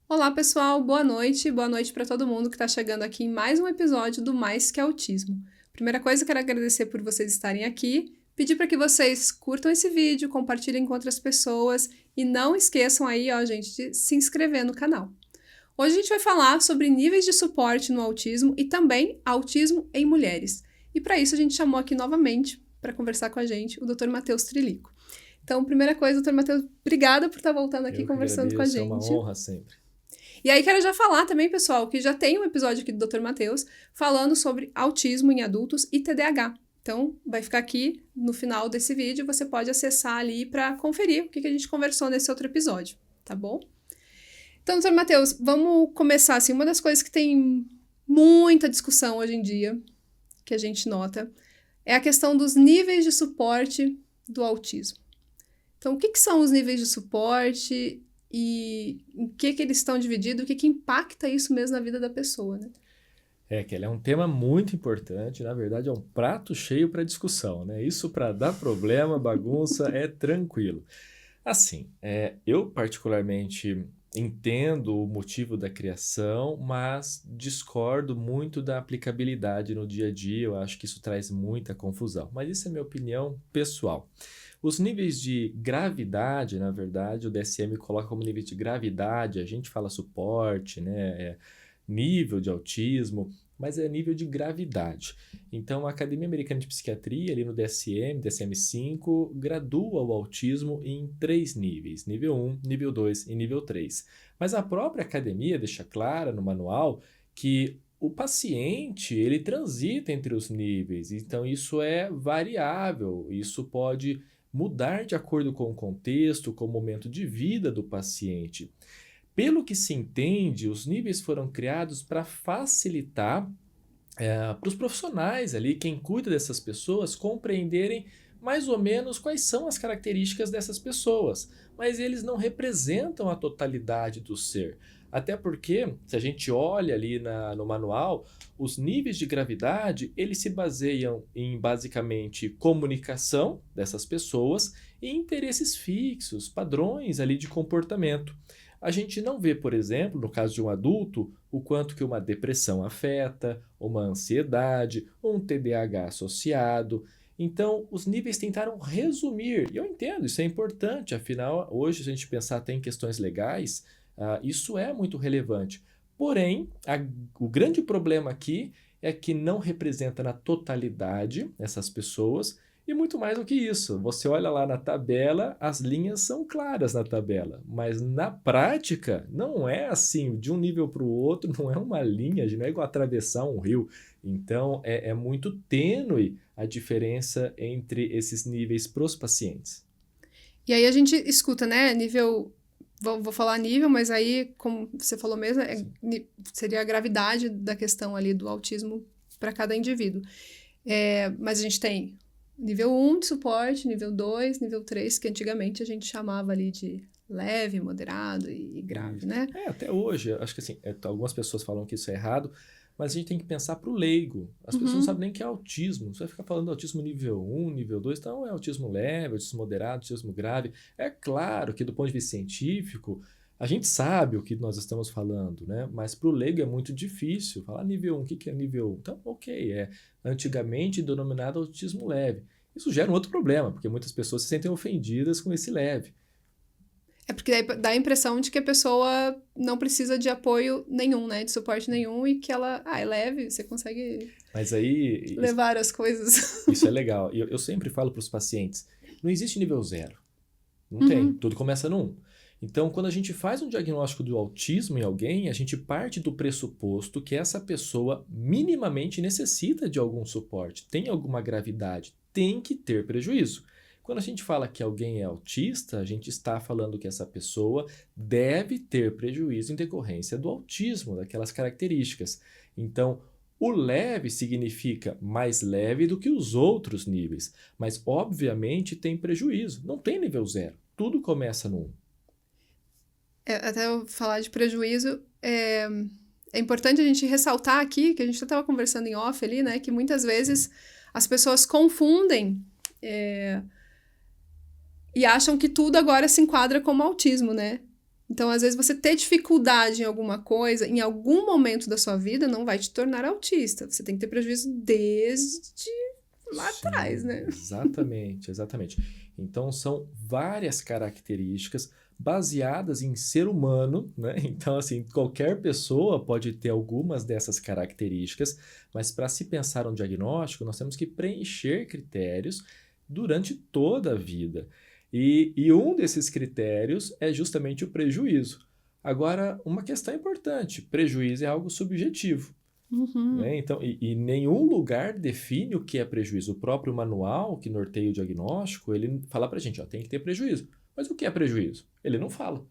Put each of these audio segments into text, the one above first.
Olá, pessoal, boa noite para todo mundo que está chegando aqui em mais um episódio do Mais Que Autismo. Primeira coisa, quero agradecer por vocês estarem aqui, pedir para que vocês curtam esse vídeo, compartilhem com outras pessoas e não esqueçam aí, ó, gente, de se inscrever no canal. Hoje a gente vai falar sobre níveis de suporte no autismo e também autismo em mulheres. E para isso a gente chamou aqui novamente para conversar com a gente o Dr. Matheus Trilico. Então, primeira coisa, Dr. Matheus, obrigada por estar voltando aqui Eu que conversando com a agradeço, é uma gente. honra sempre. E aí quero já falar também, pessoal, que já tem um episódio aqui do Dr. Matheus falando sobre autismo em adultos e TDAH. Então, vai ficar aqui no final desse vídeo, você pode acessar ali para conferir o que a gente conversou nesse outro episódio, tá bom? Então, Dr. Matheus, vamos começar assim, uma das coisas que tem muita discussão hoje em dia, que a gente nota, é a questão dos níveis de suporte do autismo. Então, o que são os níveis de suporte e em que eles estão divididos, o que impacta isso mesmo na vida da pessoa, né? Kelly, é um tema muito importante, na verdade é um prato cheio para discussão, né? Isso para dar problema, bagunça, é tranquilo. Assim, eu particularmente entendo o motivo da criação, mas discordo muito da aplicabilidade no dia a dia, eu acho que isso traz muita confusão, mas isso é minha opinião pessoal. Os níveis de gravidade, na verdade, o DSM coloca como nível de gravidade, a gente fala suporte, né? Nível de autismo, mas é nível de gravidade. Então, a Academia Americana de Psiquiatria, ali no DSM, DSM-5, gradua o autismo em 3 níveis, nível 1, nível 2 e nível 3. Mas a própria academia deixa clara no manual que o paciente, ele transita entre os níveis, então isso é variável, isso pode mudar de acordo com o contexto, com o momento de vida do paciente. Pelo que se entende, os níveis foram criados para facilitar para os profissionais ali, quem cuida dessas pessoas, compreenderem mais ou menos quais são as características dessas pessoas, mas eles não representam a totalidade do ser. Até porque, se a gente olha ali no manual, os níveis de gravidade, eles se baseiam em basicamente comunicação dessas pessoas e interesses fixos, padrões ali de comportamento. A gente não vê, por exemplo, no caso de um adulto, o quanto que uma depressão afeta, uma ansiedade, um TDAH associado. Então, os níveis tentaram resumir, e eu entendo, isso é importante, afinal, hoje, se a gente pensar até em questões legais, isso é muito relevante. Porém, o grande problema aqui é que não representa na totalidade essas pessoas, e muito mais do que isso, você olha lá na tabela, as linhas são claras na tabela, mas na prática não é assim, de um nível para o outro, não é uma linha, não é igual atravessar um rio. Então é muito tênue a diferença entre esses níveis para os pacientes. E aí a gente escuta, né, nível, vou falar nível, mas aí, como você falou mesmo, seria a gravidade da questão ali do autismo para cada indivíduo. Mas a gente tem nível 1 de suporte, nível 2, nível 3, que antigamente a gente chamava ali de leve, moderado e grave, né? Até hoje, acho que assim, algumas pessoas falam que isso é errado, mas a gente tem que pensar para o leigo. As pessoas não sabem nem o que é autismo. Você vai ficar falando autismo nível 1, nível 2, então é autismo leve, autismo moderado, autismo grave. É claro que do ponto de vista científico, a gente sabe o que nós estamos falando, né? Mas para o leigo é muito difícil falar nível 1, o que é nível 1? Então, ok, é antigamente denominado autismo leve. Isso gera um outro problema, porque muitas pessoas se sentem ofendidas com esse leve. É porque daí dá a impressão de que a pessoa não precisa de apoio nenhum, né? De suporte nenhum e que ela, é leve, você consegue Mas aí, levar as coisas. isso é legal. E eu sempre falo para os pacientes, não existe nível 0. Não tem, tudo começa no 1. Então, quando a gente faz um diagnóstico do autismo em alguém, a gente parte do pressuposto que essa pessoa minimamente necessita de algum suporte, tem alguma gravidade, tem que ter prejuízo. Quando a gente fala que alguém é autista, a gente está falando que essa pessoa deve ter prejuízo em decorrência do autismo, daquelas características. Então, o leve significa mais leve do que os outros níveis, mas obviamente tem prejuízo, não tem nível 0, tudo começa no 1. Até eu falar de prejuízo, é importante a gente ressaltar aqui, que a gente estava conversando em off ali, né? Que muitas vezes as pessoas confundem e acham que tudo agora se enquadra como autismo, né? Então, às vezes, você ter dificuldade em alguma coisa, em algum momento da sua vida, não vai te tornar autista. Você tem que ter prejuízo desde lá atrás, né? Exatamente, exatamente. Então, são várias características baseadas em ser humano, né? Então, assim, qualquer pessoa pode ter algumas dessas características, mas para se pensar um diagnóstico, nós temos que preencher critérios durante toda a vida. E um desses critérios é justamente o prejuízo. Agora, uma questão importante: prejuízo é algo subjetivo. Né? Então, e nenhum lugar define o que é prejuízo. O próprio manual que norteia o diagnóstico, ele fala pra gente, ó, tem que ter prejuízo. Mas o que é prejuízo? Ele não fala.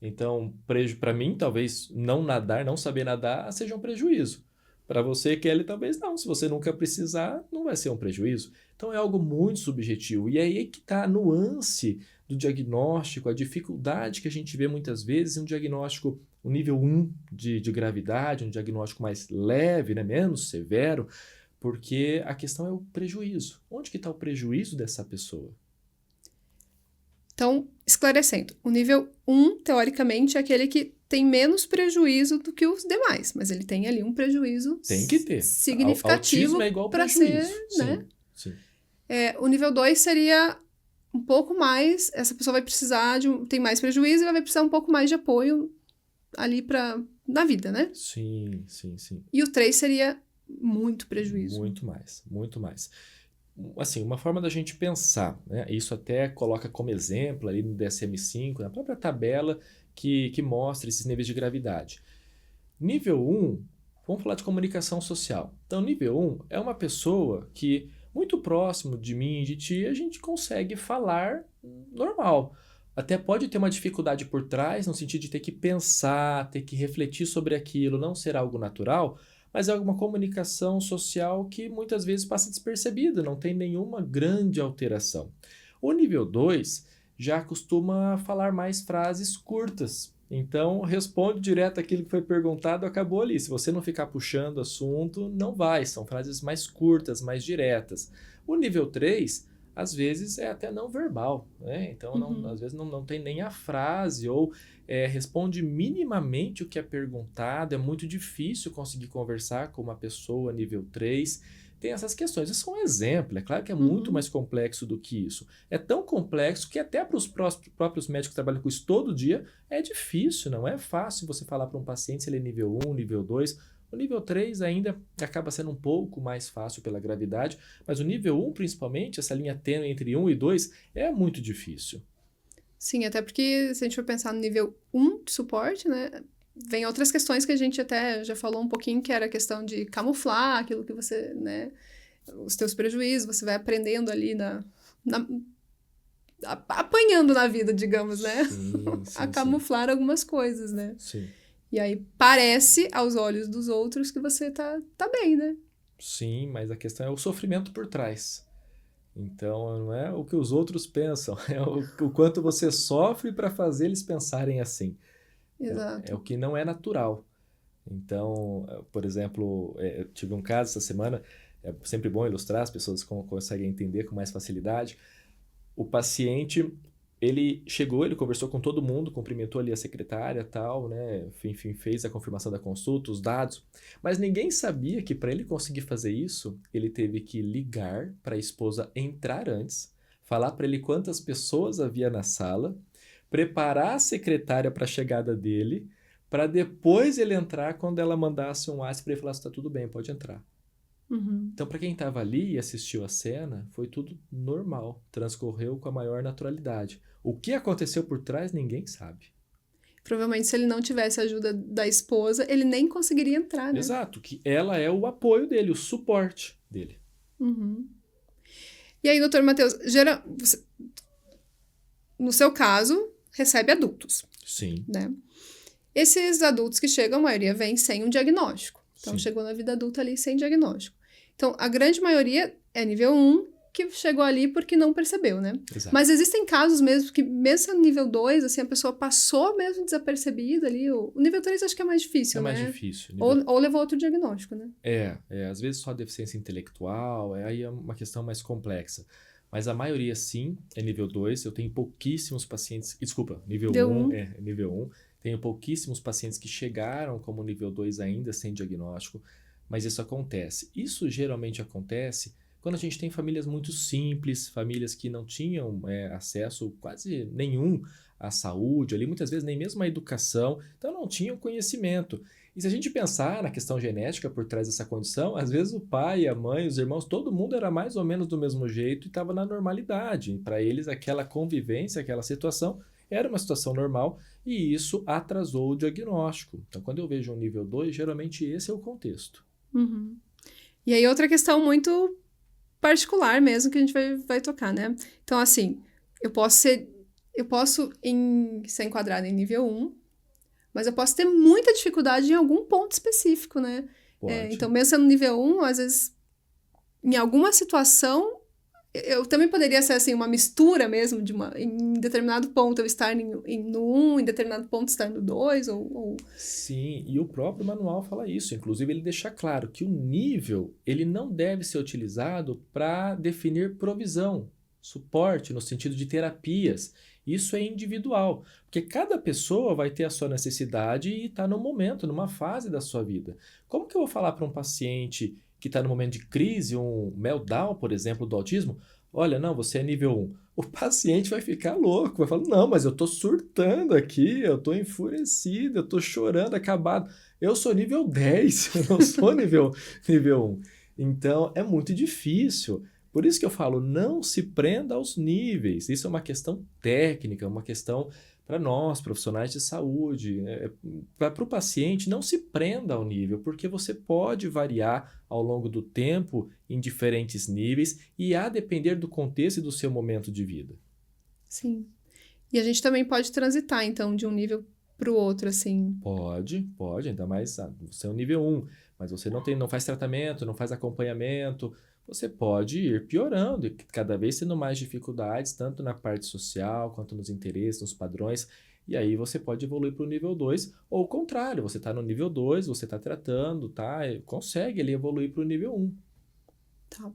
Então, para mim, talvez não nadar, não saber nadar, seja um prejuízo. Para você, Kelly, talvez não. Se você nunca precisar, não vai ser um prejuízo. Então, é algo muito subjetivo. E aí é que está a nuance do diagnóstico, a dificuldade que a gente vê muitas vezes em um diagnóstico, um nível 1 de gravidade, um diagnóstico mais leve, né, menos severo, porque a questão é o prejuízo. Onde que está o prejuízo dessa pessoa? Então, esclarecendo, o nível 1, teoricamente, é aquele que tem menos prejuízo do que os demais, mas ele tem ali um prejuízo Tem que ter. significativo é igual para prejuízo. ser, né? Sim. O nível 2 seria um pouco mais, essa pessoa vai precisar tem mais prejuízo e ela vai precisar um pouco mais de apoio ali na vida, né? Sim. E o 3 seria muito prejuízo. Muito mais, muito mais. Assim, uma forma da gente pensar, né? Isso até coloca como exemplo ali no DSM-5, na própria tabela que mostra esses níveis de gravidade. Nível 1, vamos falar de comunicação social. Então, nível 1 é uma pessoa que, muito próximo de mim e de ti, a gente consegue falar normal. Até pode ter uma dificuldade por trás, no sentido de ter que pensar, ter que refletir sobre aquilo, não ser algo natural, mas é uma comunicação social que muitas vezes passa despercebida, não tem nenhuma grande alteração. O nível 2 já costuma falar mais frases curtas. Então, responde direto aquilo que foi perguntado, acabou ali. Se você não ficar puxando assunto, não vai. São frases mais curtas, mais diretas. O nível 3, às vezes, é até não verbal, né? Então, às vezes não tem nem a frase ou responde minimamente o que é perguntado. É muito difícil conseguir conversar com uma pessoa nível 3. Tem essas questões. Isso é um exemplo. É claro que é muito mais complexo do que isso. É tão complexo que até para os próprios médicos que trabalham com isso todo dia é difícil, não é fácil você falar para um paciente se ele é nível 1, nível 2. O nível 3 ainda acaba sendo um pouco mais fácil pela gravidade, mas o nível 1, principalmente, essa linha tênue entre 1 e 2, é muito difícil. Sim, até porque se a gente for pensar no nível 1 de suporte, né? Vem outras questões que a gente até já falou um pouquinho, que era a questão de camuflar aquilo que você, né? Os teus prejuízos, você vai aprendendo ali apanhando na vida, digamos, né? Sim, a camuflar algumas coisas, né? Sim. E aí parece, aos olhos dos outros, que você tá bem, né? Sim, mas a questão é o sofrimento por trás. Então, não é o que os outros pensam, é o quanto você sofre para fazer eles pensarem assim. Exato. É o que não é natural. Então, por exemplo, eu tive um caso essa semana, é sempre bom ilustrar, as pessoas conseguem entender com mais facilidade. O paciente, ele chegou, ele conversou com todo mundo, cumprimentou ali a secretária, tal, né? Enfim, fez a confirmação da consulta, os dados, mas ninguém sabia que para ele conseguir fazer isso, ele teve que ligar para a esposa entrar antes, falar para ele quantas pessoas havia na sala, preparar a secretária para a chegada dele, para depois ele entrar quando ela mandasse um WhatsApp para ele falar: está tudo bem, pode entrar. Então, para quem estava ali e assistiu a cena, foi tudo normal, transcorreu com a maior naturalidade. O que aconteceu por trás, ninguém sabe. Provavelmente, se ele não tivesse a ajuda da esposa, ele nem conseguiria entrar, né? Exato, que ela é o apoio dele, o suporte dele. E aí, doutor Matheus, no seu caso, recebe adultos. Sim. Né? Esses adultos que chegam, a maioria vem sem um diagnóstico. Então, Sim. chegou na vida adulta ali sem diagnóstico. Então, a grande maioria é nível 1, que chegou ali porque não percebeu, né? Exato. Mas existem casos mesmo que, mesmo no nível 2, assim, a pessoa passou mesmo desapercebida ali. O nível 3 acho que é mais difícil, É né? mais difícil. Ou levou outro diagnóstico, né? Às vezes só deficiência intelectual, aí é uma questão mais complexa. Mas a maioria, sim, é nível 2. Eu tenho pouquíssimos pacientes... Desculpa, nível Deu 1 um. é nível 1. Tenho pouquíssimos pacientes que chegaram como nível 2 ainda sem diagnóstico, mas isso acontece. Isso geralmente acontece quando a gente tem famílias muito simples, famílias que não tinham acesso quase nenhum à saúde, ali muitas vezes nem mesmo à educação, então não tinham conhecimento. E se a gente pensar na questão genética por trás dessa condição, às vezes o pai, a mãe, os irmãos, todo mundo era mais ou menos do mesmo jeito e estava na normalidade. Para eles, aquela convivência, aquela situação era uma situação normal e isso atrasou o diagnóstico. Então, quando eu vejo um nível 2, geralmente esse é o contexto. Uhum. E aí, outra questão muito particular mesmo que a gente vai tocar, né? Então, assim, eu posso ser enquadrada em nível 1, mas eu posso ter muita dificuldade em algum ponto específico, né? Pode. Então, mesmo sendo nível 1, às vezes, em alguma situação, eu também poderia ser, assim, uma mistura mesmo, em determinado ponto eu estar no 1, em determinado ponto estar no 2, ou... Sim, e o próprio manual fala isso. Inclusive, ele deixa claro que o nível ele não deve ser utilizado para definir provisão, suporte, no sentido de terapias. Isso é individual, porque cada pessoa vai ter a sua necessidade e está no momento, numa fase da sua vida. Como que eu vou falar para um paciente que está no momento de crise, um meltdown, por exemplo, do autismo? Olha, não, você é nível 1. O paciente vai ficar louco, vai falar, não, mas eu tô surtando aqui, eu tô enfurecido, eu tô chorando, acabado. Eu sou nível 10, eu não sou nível 1. Então, é muito difícil. Por isso que eu falo, não se prenda aos níveis. Isso é uma questão técnica, uma questão para nós, profissionais de saúde. Para o paciente, não se prenda ao nível, porque você pode variar ao longo do tempo em diferentes níveis e a depender do contexto e do seu momento de vida. Sim. E a gente também pode transitar, então, de um nível para o outro, assim. Pode, ainda mais você é um nível 1, mas você não faz tratamento, não faz acompanhamento, você pode ir piorando e cada vez tendo mais dificuldades, tanto na parte social, quanto nos interesses, nos padrões, e aí você pode evoluir para o nível 2, ou o contrário, você está no nível 2, você está tratando, tá? Consegue ele evoluir para o nível 1. Tá.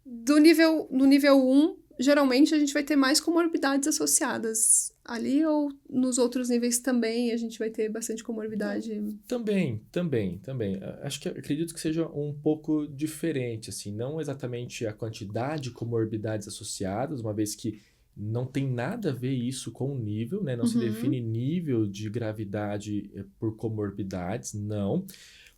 No nível 1, geralmente a gente vai ter mais comorbidades associadas ali, ou nos outros níveis também a gente vai ter bastante comorbidade? Também. Acredito que seja um pouco diferente, assim, não exatamente a quantidade de comorbidades associadas, uma vez que não tem nada a ver isso com o nível, né? Não se define nível de gravidade por comorbidades, não.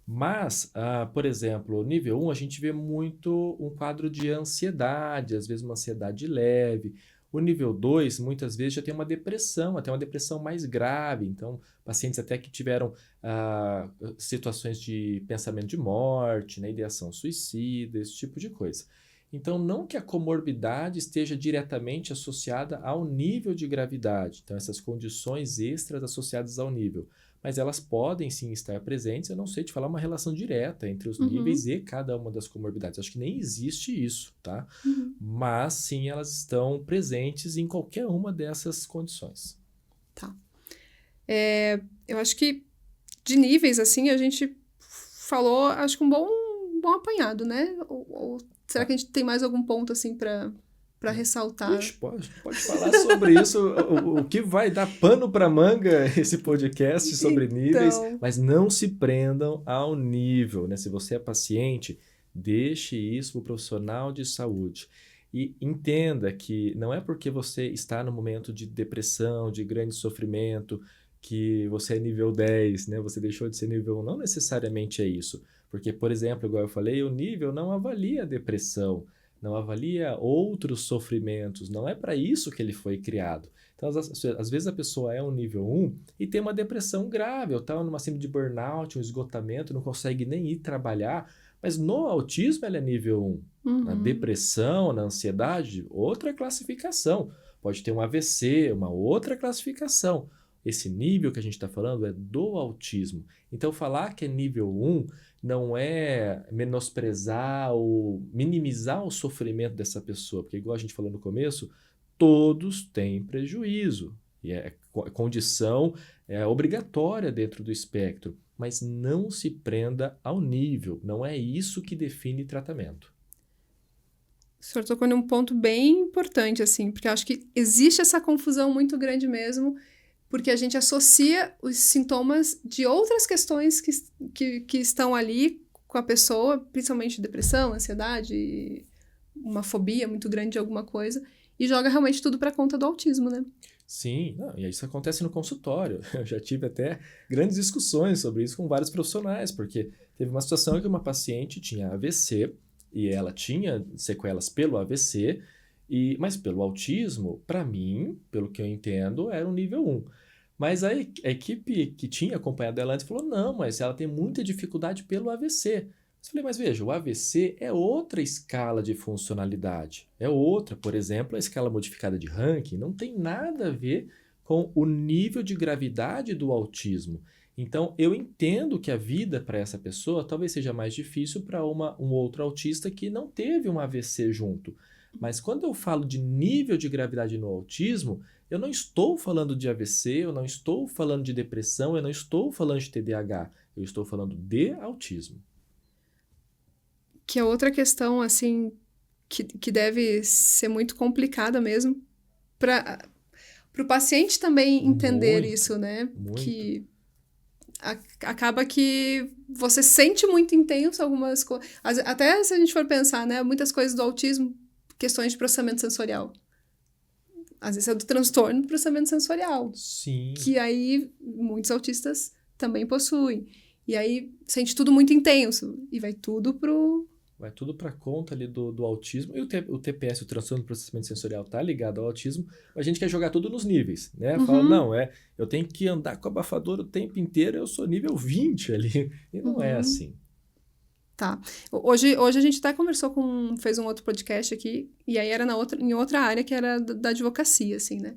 Mas, por exemplo, nível 1 a gente vê muito um quadro de ansiedade, às vezes uma ansiedade leve. O nível 2, muitas vezes, já tem uma depressão, até uma depressão mais grave. Então, pacientes até que tiveram situações de pensamento de morte, né, ideação suicida, esse tipo de coisa. Então, não que a comorbidade esteja diretamente associada ao nível de gravidade. Então, essas condições extras associadas ao nível. Mas elas podem sim estar presentes. Eu não sei te falar uma relação direta entre os níveis e cada uma das comorbidades. Acho que nem existe isso, tá? Mas sim, elas estão presentes em qualquer uma dessas condições. Tá. Eu acho que de níveis, assim, a gente falou, acho que um bom apanhado, né? Ou será que a gente tem mais algum ponto, assim, para ressaltar? Ixi, pode falar sobre isso, o que vai dar pano para manga esse podcast sobre níveis, mas não se prendam ao nível, né? Se você é paciente, deixe isso para o profissional de saúde. E entenda que não é porque você está no momento de depressão, de grande sofrimento, que você é nível 10, né? Você deixou de ser nível 1. Não necessariamente é isso. Porque, por exemplo, igual eu falei, o nível não avalia a depressão, não avalia outros sofrimentos, não é para isso que ele foi criado. Então, às vezes a pessoa é um nível 1 e tem uma depressão grave, ou está numa síndrome de burnout, um esgotamento, não consegue nem ir trabalhar, mas no autismo ela é nível 1. Na depressão, na ansiedade, outra classificação. Pode ter um AVC, uma outra classificação. Esse nível que a gente está falando é do autismo. Então, falar que é nível 1 não é menosprezar ou minimizar o sofrimento dessa pessoa, porque, igual a gente falou no começo, todos têm prejuízo. E condição obrigatória dentro do espectro, mas não se prenda ao nível. Não é isso que define tratamento. O senhor tocou num ponto bem importante, assim, porque eu acho que existe essa confusão muito grande mesmo, porque a gente associa os sintomas de outras questões que estão ali com a pessoa, principalmente depressão, ansiedade, uma fobia muito grande de alguma coisa, e joga realmente tudo para conta do autismo, né? Sim, não, e isso acontece no consultório. Eu já tive até grandes discussões sobre isso com vários profissionais, porque teve uma situação que uma paciente tinha AVC e ela tinha sequelas pelo AVC, mas pelo autismo, para mim, pelo que eu entendo, era um nível 1. Mas a equipe que tinha acompanhado ela antes falou: não, mas ela tem muita dificuldade pelo AVC. Eu falei, mas veja, o AVC é outra escala de funcionalidade. É outra, por exemplo, a escala modificada de Rankin não tem nada a ver com o nível de gravidade do autismo. Então, eu entendo que a vida para essa pessoa talvez seja mais difícil para um outro autista que não teve um AVC junto. Mas quando eu falo de nível de gravidade no autismo, eu não estou falando de AVC, eu não estou falando de depressão, eu não estou falando de TDAH. Eu estou falando de autismo. Que é outra questão, assim, que deve ser muito complicada mesmo para o paciente também entender Muito, isso, né? muito. Que acaba que você sente muito intenso algumas coisas. Até se a gente for pensar, né? Muitas coisas do autismo, questões de processamento sensorial. Às vezes é do transtorno do processamento sensorial. Sim. Que aí muitos autistas também possuem. E aí sente tudo muito intenso. E vai tudo pro... Vai tudo para conta ali do autismo. E o TPS, o transtorno do processamento sensorial, tá ligado ao autismo. A gente quer jogar tudo nos níveis, né? Fala, não, eu tenho que andar com o abafador o tempo inteiro, eu sou nível 20 ali. E não é assim. Tá. Hoje a gente até fez um outro podcast aqui, e aí era em outra área, que era da advocacia, assim, né?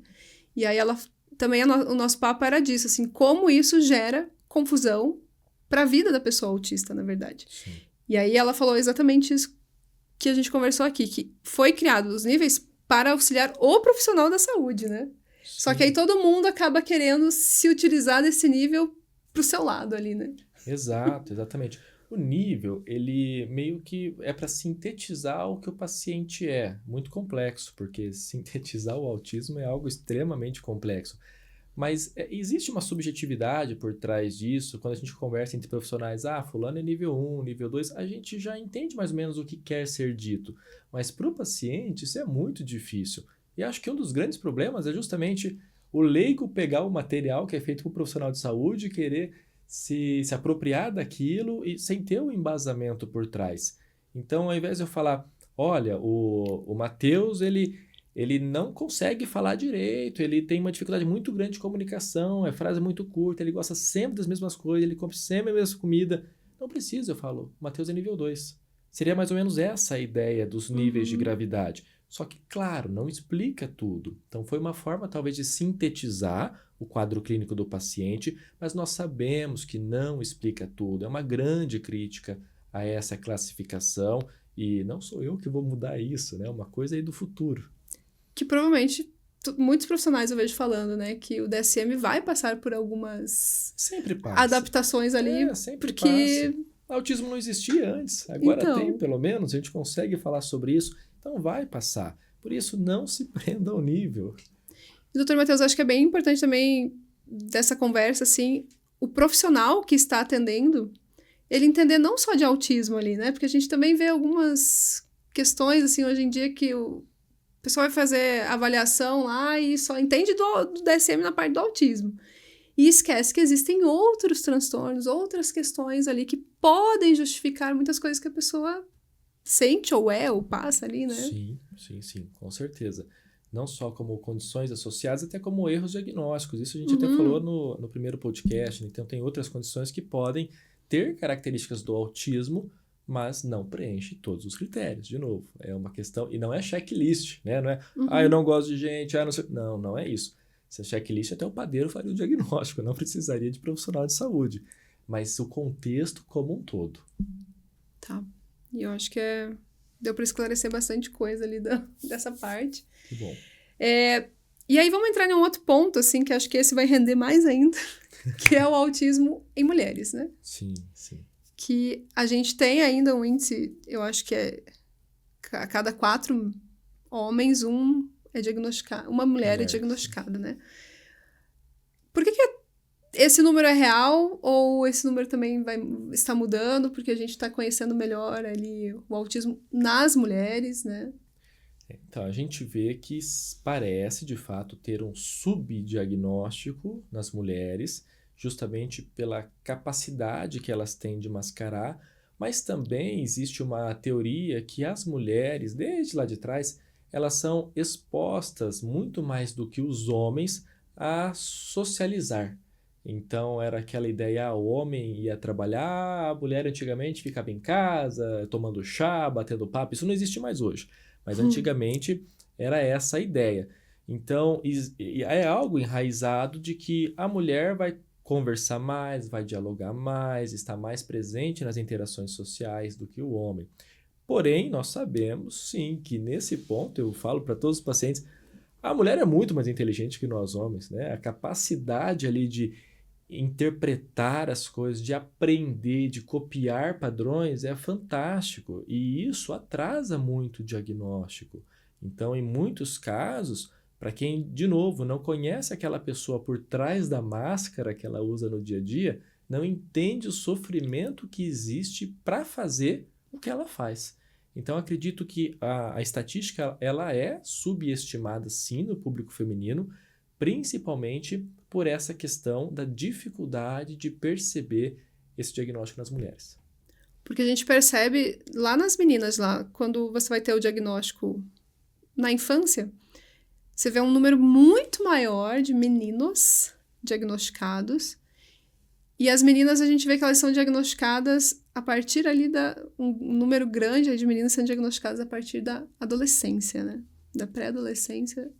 E aí o nosso papo era disso, assim, como isso gera confusão para a vida da pessoa autista, na verdade. Sim. E aí ela falou exatamente isso que a gente conversou aqui, que foi criado os níveis para auxiliar o profissional da saúde, né? Sim. Só que aí todo mundo acaba querendo se utilizar desse nível pro seu lado ali, né? Exato, exatamente. O nível, ele meio que é para sintetizar o que o paciente é. Muito complexo, porque sintetizar o autismo é algo extremamente complexo. Mas existe uma subjetividade por trás disso. Quando a gente conversa entre profissionais, fulano é nível 1, nível 2, a gente já entende mais ou menos o que quer ser dito. Mas para o paciente isso é muito difícil. E acho que um dos grandes problemas é justamente o leigo pegar o material que é feito por um profissional de saúde e querer se apropriar daquilo e sem ter um embasamento por trás. Então, ao invés de eu falar, olha, o Matheus, ele não consegue falar direito, ele tem uma dificuldade muito grande de comunicação, é frase muito curta, ele gosta sempre das mesmas coisas, ele come sempre a mesma comida. Não precisa, eu falo, o Matheus é nível 2. Seria mais ou menos essa a ideia dos níveis de gravidade. Só que, claro, não explica tudo. Então, foi uma forma, talvez, de sintetizar o quadro clínico do paciente, mas nós sabemos que não explica tudo. É uma grande crítica a essa classificação e não sou eu que vou mudar isso, né? É uma coisa aí do futuro. Que provavelmente muitos profissionais eu vejo falando, né? Que o DSM vai passar por algumas adaptações ali. Sempre porque passa. O autismo não existia antes, agora tem, pelo menos, a gente consegue falar sobre isso. Então vai passar. Por isso, não se prenda ao nível. E, doutor Matheus, acho que é bem importante também dessa conversa, assim, o profissional que está atendendo, ele entender não só de autismo ali, né? Porque a gente também vê algumas questões, assim, hoje em dia que o pessoal vai fazer avaliação lá e só entende do DSM na parte do autismo. E esquece que existem outros transtornos, outras questões ali que podem justificar muitas coisas que a pessoa sente ou passa ali, né? Sim, com certeza. Não só como condições associadas, até como erros diagnósticos. Isso a gente até falou no primeiro podcast. Então, tem outras condições que podem ter características do autismo, mas não preenche todos os critérios. De novo, é uma questão... E não é checklist, né? Não é, eu não gosto de gente, não sei... Não é isso. Se é checklist, até o padeiro faria o diagnóstico. Não precisaria de profissional de saúde. Mas o contexto como um todo. Tá. E eu acho que deu para esclarecer bastante coisa ali dessa parte. Que bom. E aí vamos entrar em um outro ponto, assim, que acho que esse vai render mais ainda, que é o autismo em mulheres, né? Sim. Que a gente tem ainda um índice, eu acho que a cada 4 homens, é diagnosticado, uma mulher é diagnosticada, né? Por que esse número é real ou esse número também está mudando porque a gente está conhecendo melhor ali o autismo nas mulheres, né? Então, a gente vê que parece, de fato, ter um subdiagnóstico nas mulheres, justamente pela capacidade que elas têm de mascarar, mas também existe uma teoria que as mulheres, desde lá de trás, elas são expostas muito mais do que os homens a socializar. Então, era aquela ideia, o homem ia trabalhar, a mulher antigamente ficava em casa, tomando chá, batendo papo, isso não existe mais hoje. Mas antigamente era essa a ideia. Então, é algo enraizado de que a mulher vai conversar mais, vai dialogar mais, estar mais presente nas interações sociais do que o homem. Porém, nós sabemos, sim, que nesse ponto, eu falo para todos os pacientes, a mulher é muito mais inteligente que nós homens, né? A capacidade ali de interpretar as coisas, de aprender, de copiar padrões é fantástico e isso atrasa muito o diagnóstico. Então, em muitos casos, para quem, de novo, não conhece aquela pessoa por trás da máscara que ela usa no dia a dia, não entende o sofrimento que existe para fazer o que ela faz. Então, acredito que a estatística ela é subestimada, sim, no público feminino, principalmente por essa questão da dificuldade de perceber esse diagnóstico nas mulheres. Porque a gente percebe lá nas meninas, lá, quando você vai ter o diagnóstico na infância, você vê um número muito maior de meninos diagnosticados. E as meninas, a gente vê que elas são diagnosticadas a partir ali um número grande de meninas sendo diagnosticadas a partir da adolescência, né? Da pré-adolescência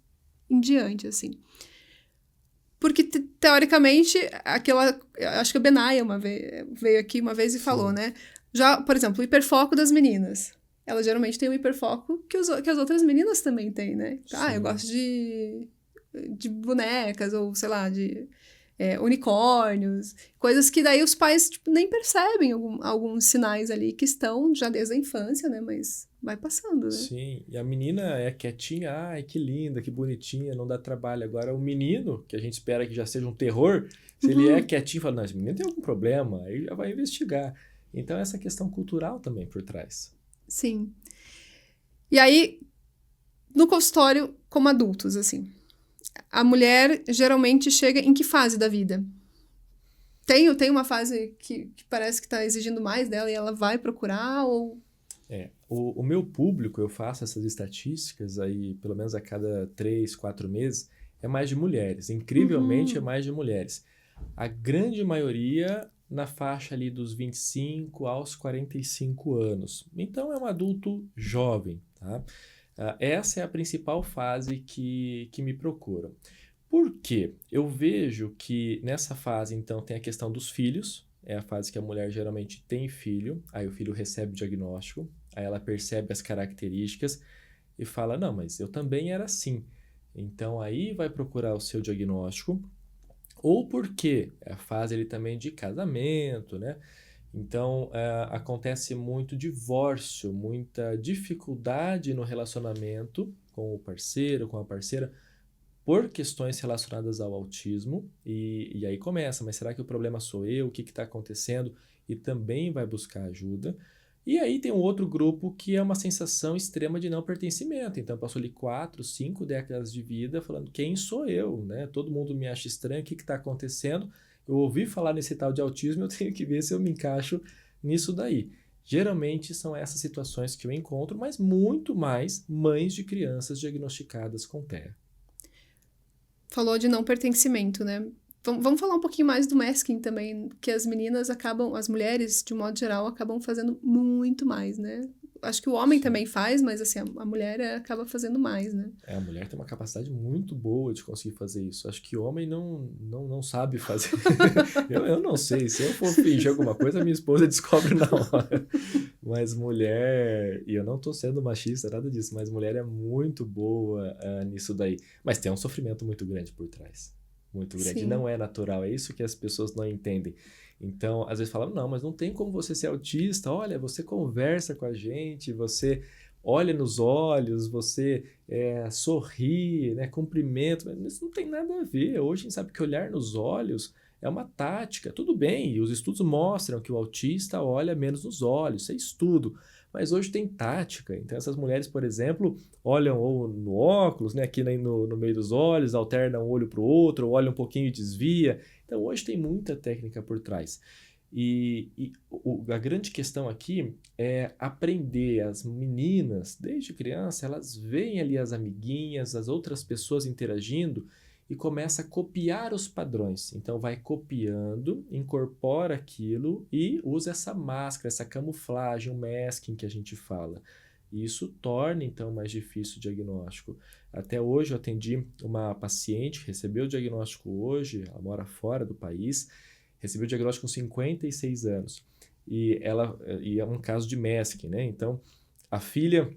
em diante, assim. Porque, teoricamente, acho que a Benaya veio aqui uma vez e falou, né? Já, por exemplo, o hiperfoco das meninas. Elas geralmente têm o hiperfoco que as outras meninas também têm, né? Ah, eu gosto de bonecas, ou sei lá, de unicórnios. Coisas que daí os pais nem percebem alguns sinais ali que estão já desde a infância, né? Mas vai passando, né? Sim, e a menina é quietinha, ai, que linda, que bonitinha, não dá trabalho. Agora, o menino, que a gente espera que já seja um terror, se ele é quietinho, fala, não, esse menino tem algum problema, aí já vai investigar. Então, essa questão cultural também por trás. Sim. E aí, no consultório, como adultos, assim, a mulher geralmente chega em que fase da vida? Tem uma fase que parece que está exigindo mais dela e ela vai procurar, ou... O meu público, eu faço essas estatísticas aí, pelo menos a cada 3, 4 meses, é mais de mulheres. Incrivelmente é mais de mulheres. A grande maioria na faixa ali dos 25 aos 45 anos. Então é um adulto jovem, tá? Essa é a principal fase que me procuram. Por quê? Eu vejo que nessa fase, então, tem a questão dos filhos. É a fase que a mulher geralmente tem filho, aí o filho recebe o diagnóstico, aí ela percebe as características e fala, não, mas eu também era assim. Então aí vai procurar o seu diagnóstico, ou porque é a fase ele também de casamento, né? Então acontece muito divórcio, muita dificuldade no relacionamento com o parceiro, com a parceira, por questões relacionadas ao autismo, e aí começa, mas será que o problema sou eu? O que está acontecendo? E também vai buscar ajuda. E aí tem um outro grupo que é uma sensação extrema de não pertencimento. Então passou ali 4, 5 décadas de vida falando, quem sou eu? Né? Todo mundo me acha estranho, o que está acontecendo? Eu ouvi falar nesse tal de autismo, eu tenho que ver se eu me encaixo nisso daí. Geralmente são essas situações que eu encontro, mas muito mais mães de crianças diagnosticadas com TEA. Falou de não pertencimento, né? Vamos falar um pouquinho mais do masking também, que as mulheres, de modo geral, acabam fazendo muito mais, né? Acho que o homem também faz, mas assim, a mulher acaba fazendo mais, né? A mulher tem uma capacidade muito boa de conseguir fazer isso. Acho que o homem não sabe fazer. eu não sei. Se eu for fingir alguma coisa, minha esposa descobre na hora. Mas mulher... E eu não tô sendo machista, nada disso. Mas mulher é muito boa nisso daí. Mas tem um sofrimento muito grande por trás. Muito grande. Sim. Não é natural. É isso que as pessoas não entendem. Então, às vezes falam, não, mas não tem como você ser autista. Olha, você conversa com a gente, você olha nos olhos, você sorri, né, cumprimenta, mas isso não tem nada a ver. Hoje a gente sabe que olhar nos olhos é uma tática, tudo bem, e os estudos mostram que o autista olha menos nos olhos, isso é estudo, mas hoje tem tática. Então essas mulheres, por exemplo, olham ou no óculos, né, aqui no meio dos olhos, alternam um olho para o outro, ou olha um pouquinho e desvia. Então hoje tem muita técnica por trás. A grande questão aqui é aprender. As meninas, desde criança, elas veem ali as amiguinhas, as outras pessoas interagindo e começa a copiar os padrões. Então vai copiando, incorpora aquilo e usa essa máscara, essa camuflagem, o masking que a gente fala. E isso torna, então, mais difícil o diagnóstico. Até hoje eu atendi uma paciente que recebeu o diagnóstico hoje, ela mora fora do país, recebeu o diagnóstico com 56 anos. E é um caso de masking, né? Então, a filha,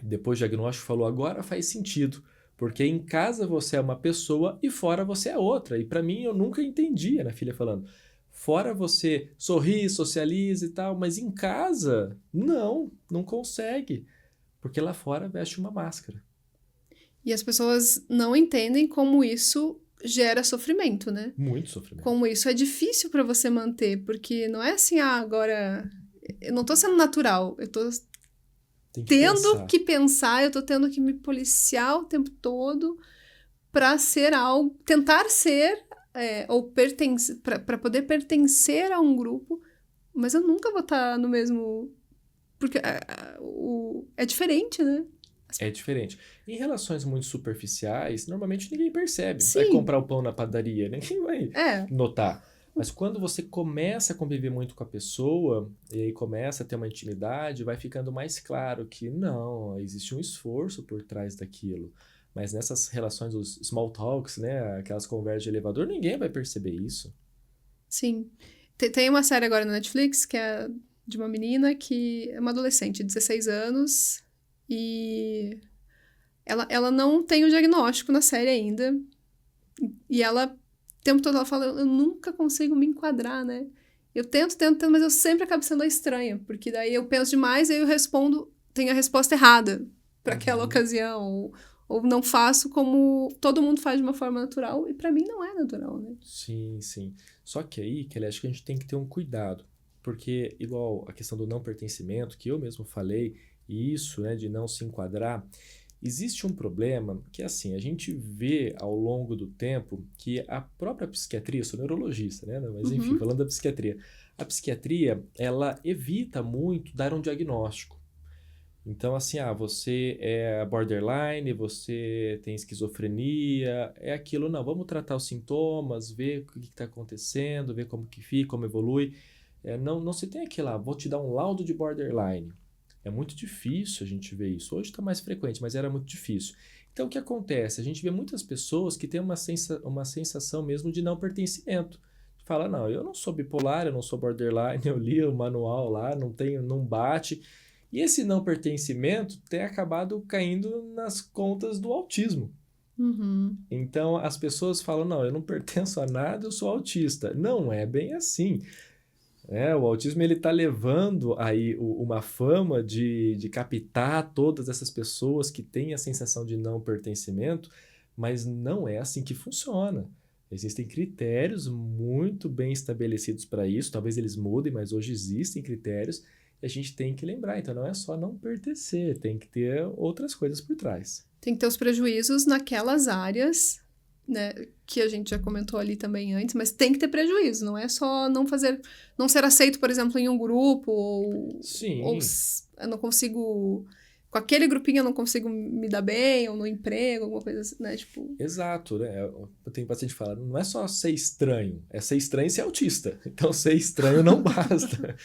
depois do diagnóstico, falou, agora faz sentido, porque em casa você é uma pessoa e fora você é outra. E para mim, eu nunca entendia, né? A filha falando, fora você sorri, socializa e tal, mas em casa, não consegue, porque lá fora veste uma máscara. E as pessoas não entendem como isso gera sofrimento, né? Muito sofrimento. Como isso é difícil para você manter, porque não é assim, agora eu não tô sendo natural, eu tô tendo que pensar, eu tô tendo que me policiar o tempo todo para ser algo, tentar ser ou pertencer, para poder pertencer a um grupo, mas eu nunca vou estar no mesmo, porque é diferente, né? É diferente. Em relações muito superficiais, normalmente ninguém percebe. Sim. Vai comprar o pão na padaria, ninguém vai notar. Mas quando você começa a conviver muito com a pessoa, e aí começa a ter uma intimidade, vai ficando mais claro que não, existe um esforço por trás daquilo. Mas nessas relações, os small talks, né, aquelas conversas de elevador, ninguém vai perceber isso. Sim. Tem uma série agora na Netflix que é de uma menina que é uma adolescente, 16 anos, e ela não tem o diagnóstico na série ainda. E ela, o tempo todo, ela fala, eu nunca consigo me enquadrar, né? Eu tento, mas eu sempre acabo sendo a estranha. Porque daí eu penso demais e aí eu respondo, tenho a resposta errada para aquela ocasião. Ou não faço como todo mundo faz de uma forma natural. E para mim não é natural, né? Sim, sim. Só que aí, Kelly, acho que a gente tem que ter um cuidado. Porque, igual a questão do não pertencimento, que eu mesmo falei, e isso, né, de não se enquadrar, existe um problema que, assim, a gente vê ao longo do tempo que a própria psiquiatria, eu sou neurologista, né? Mas, enfim, falando da psiquiatria, a psiquiatria, ela evita muito dar um diagnóstico. Então, assim, você é borderline, você tem esquizofrenia, é aquilo, não, vamos tratar os sintomas, ver o que está acontecendo, ver como que fica, como evolui. Não se tem aquilo, vou te dar um laudo de borderline. É muito difícil a gente ver isso. Hoje está mais frequente, mas era muito difícil. Então, o que acontece? A gente vê muitas pessoas que têm uma sensação mesmo de não pertencimento. Fala, não, eu não sou bipolar, eu não sou borderline, eu li o manual lá, não bate. E esse não pertencimento tem acabado caindo nas contas do autismo. Então, as pessoas falam, não, eu não pertenço a nada, eu sou autista. Não é bem assim. O autismo está levando aí uma fama de captar todas essas pessoas que têm a sensação de não pertencimento, mas não é assim que funciona. Existem critérios muito bem estabelecidos para isso, talvez eles mudem, mas hoje existem critérios e a gente tem que lembrar. Então não é só não pertencer, tem que ter outras coisas por trás. Tem que ter os prejuízos naquelas áreas, né, que a gente já comentou ali também antes, mas tem que ter prejuízo, não é só não ser aceito, por exemplo, em um grupo, ou eu não consigo, com aquele grupinho eu não consigo me dar bem, ou no emprego, alguma coisa assim, né, tipo... Exato, né, eu tenho paciente que fala, não é só ser estranho, é ser estranho e ser autista, então ser estranho não basta,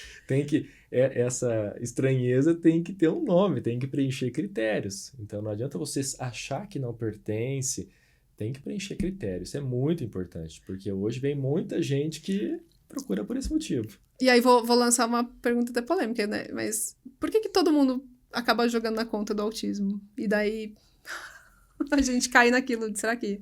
essa estranheza tem que ter um nome, tem que preencher critérios, então não adianta você achar que não pertence. Tem que preencher critérios, isso é muito importante, porque hoje vem muita gente que procura por esse motivo. E aí vou lançar uma pergunta até polêmica, né? Mas por que todo mundo acaba jogando na conta do autismo? E daí a gente cai naquilo, será que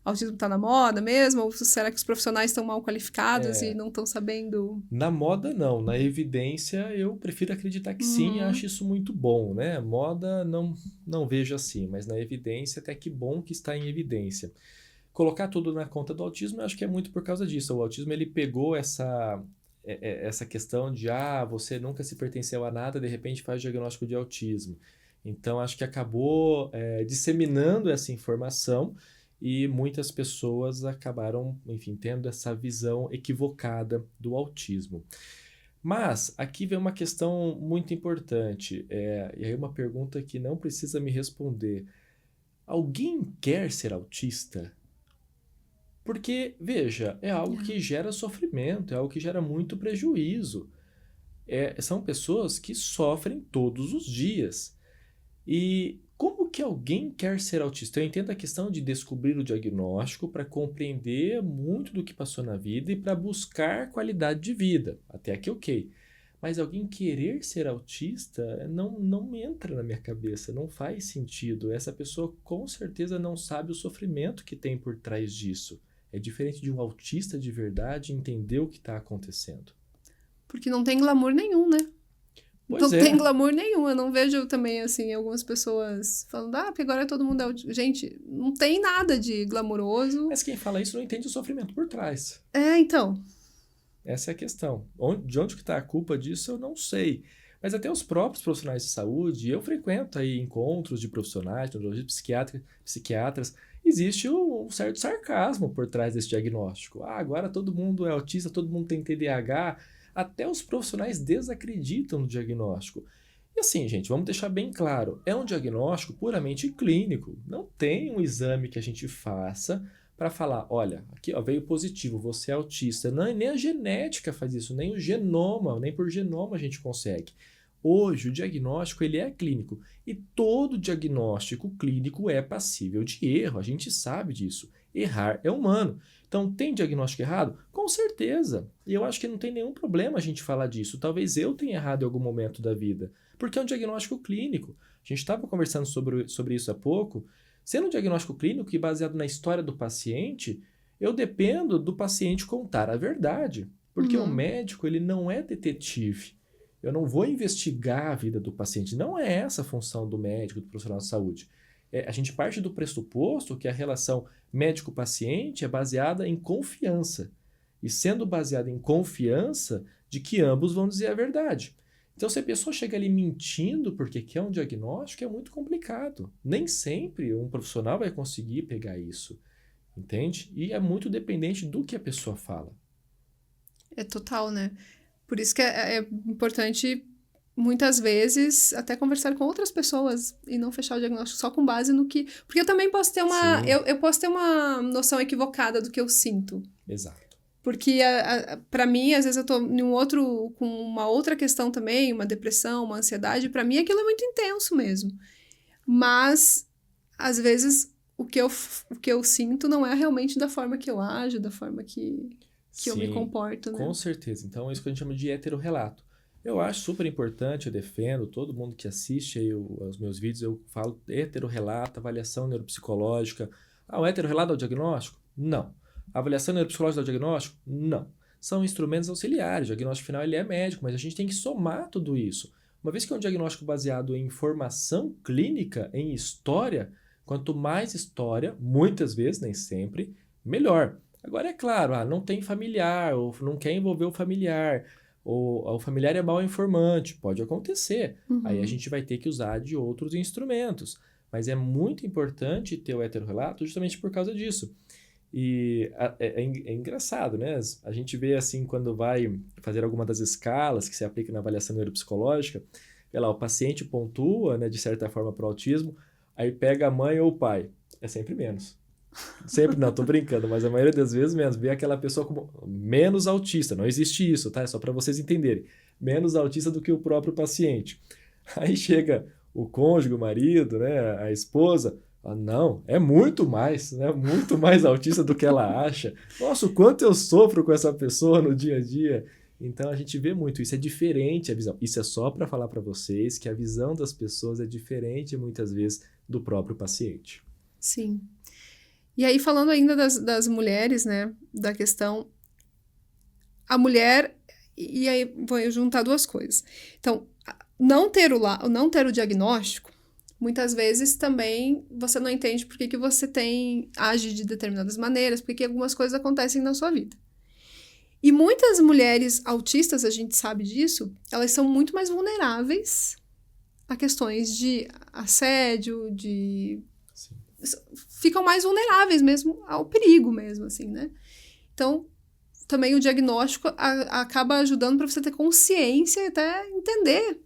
autismo tá na moda mesmo? Ou será que os profissionais estão mal qualificados e não estão sabendo? Na moda, não. Na evidência, eu prefiro acreditar que sim, acho isso muito bom, né? Moda, não vejo assim, mas na evidência, até que bom que está em evidência. Colocar tudo na conta do autismo, eu acho que é muito por causa disso. O autismo, ele pegou essa questão de, você nunca se pertenceu a nada, de repente faz diagnóstico de autismo. Então, acho que acabou disseminando essa informação e muitas pessoas acabaram, enfim, tendo essa visão equivocada do autismo. Mas aqui vem uma questão muito importante, e aí uma pergunta que não precisa me responder. Alguém quer ser autista? Porque, veja, é algo que gera sofrimento, é algo que gera muito prejuízo. São pessoas que sofrem todos os dias. E como que alguém quer ser autista? Eu entendo a questão de descobrir o diagnóstico para compreender muito do que passou na vida e para buscar qualidade de vida. Até aqui, ok. Mas alguém querer ser autista não entra na minha cabeça, não faz sentido. Essa pessoa com certeza não sabe o sofrimento que tem por trás disso. É diferente de um autista de verdade entender o que está acontecendo. Porque não tem glamour nenhum, né? Não tem glamour nenhum. Eu não vejo também, assim, algumas pessoas falando, porque agora todo mundo é autista. Gente, não tem nada de glamouroso. Mas quem fala isso não entende o sofrimento por trás. Então. Essa é a questão. De onde que está a culpa disso, eu não sei. Mas até os próprios profissionais de saúde, eu frequento aí encontros de profissionais, de neurologistas, psiquiatras, existe um certo sarcasmo por trás desse diagnóstico. Agora todo mundo é autista, todo mundo tem TDAH, até os profissionais desacreditam no diagnóstico. E assim, gente, vamos deixar bem claro, é um diagnóstico puramente clínico, não tem um exame que a gente faça para falar, olha, aqui veio positivo, você é autista. Não, nem a genética faz isso, nem o genoma, nem por genoma a gente consegue. Hoje, o diagnóstico ele é clínico e todo diagnóstico clínico é passível de erro, a gente sabe disso. Errar é humano. Então, tem diagnóstico errado? Com certeza. E eu acho que não tem nenhum problema a gente falar disso. Talvez eu tenha errado em algum momento da vida, porque é um diagnóstico clínico. A gente estava conversando sobre isso há pouco. Sendo um diagnóstico clínico e baseado na história do paciente, eu dependo do paciente contar a verdade, porque o médico ele não é detetive. Eu não vou investigar a vida do paciente. Não é essa a função do médico, do profissional de saúde. A gente parte do pressuposto que a relação médico-paciente é baseada em confiança. E sendo baseada em confiança de que ambos vão dizer a verdade. Então, se a pessoa chega ali mentindo porque quer um diagnóstico, é muito complicado. Nem sempre um profissional vai conseguir pegar isso. Entende? E é muito dependente do que a pessoa fala. É total, né? Por isso que é importante, muitas vezes, até conversar com outras pessoas e não fechar o diagnóstico só com base no que... Porque eu também posso ter uma... Eu posso ter uma noção equivocada do que eu sinto. Exato. Porque, pra mim, às vezes eu tô com uma outra questão também, uma depressão, uma ansiedade, pra mim aquilo é muito intenso mesmo. Mas, às vezes, o que eu sinto não é realmente da forma que eu ajo, da forma que eu me comporto, né? Com certeza. Então, é isso que a gente chama de heterorrelato. Eu acho super importante, eu defendo, todo mundo que assiste aí os meus vídeos, eu falo heterorrelato, avaliação neuropsicológica. O heterorrelato é o diagnóstico? Não. A avaliação neuropsicológica é o diagnóstico? Não. São instrumentos auxiliares. O diagnóstico final ele é médico, mas a gente tem que somar tudo isso. Uma vez que é um diagnóstico baseado em informação clínica, em história, quanto mais história, muitas vezes, nem sempre, melhor. Agora, é claro, não tem familiar, ou não quer envolver o familiar, ou o familiar é mau informante, pode acontecer. Aí a gente vai ter que usar de outros instrumentos. Mas é muito importante ter o heterorrelato justamente por causa disso. E é engraçado, né? A gente vê assim, quando vai fazer alguma das escalas que se aplica na avaliação neuropsicológica, o paciente pontua, né, de certa forma para o autismo, aí pega a mãe ou o pai. É sempre menos. Sempre não, tô brincando, mas a maioria das vezes menos. Vê aquela pessoa como menos autista. Não existe isso, tá? É só para vocês entenderem. Menos autista do que o próprio paciente. Aí chega o cônjuge, o marido, né, a esposa... Não, é muito mais, né? Muito mais autista do que ela acha. Nossa, o quanto eu sofro com essa pessoa no dia a dia. Então, a gente vê muito isso. É diferente a visão. Isso é só para falar para vocês que a visão das pessoas é diferente, muitas vezes, do próprio paciente. Sim. E aí, falando ainda das mulheres, né, da questão, a mulher, e aí vou juntar duas coisas. Então, não ter o diagnóstico, muitas vezes também você não entende por que você age de determinadas maneiras, porque algumas coisas acontecem na sua vida. E muitas mulheres autistas, a gente sabe disso, elas são muito mais vulneráveis a questões de assédio, Sim. ficam mais vulneráveis mesmo ao perigo mesmo, assim, né? Então, também o diagnóstico acaba ajudando para você ter consciência e até entender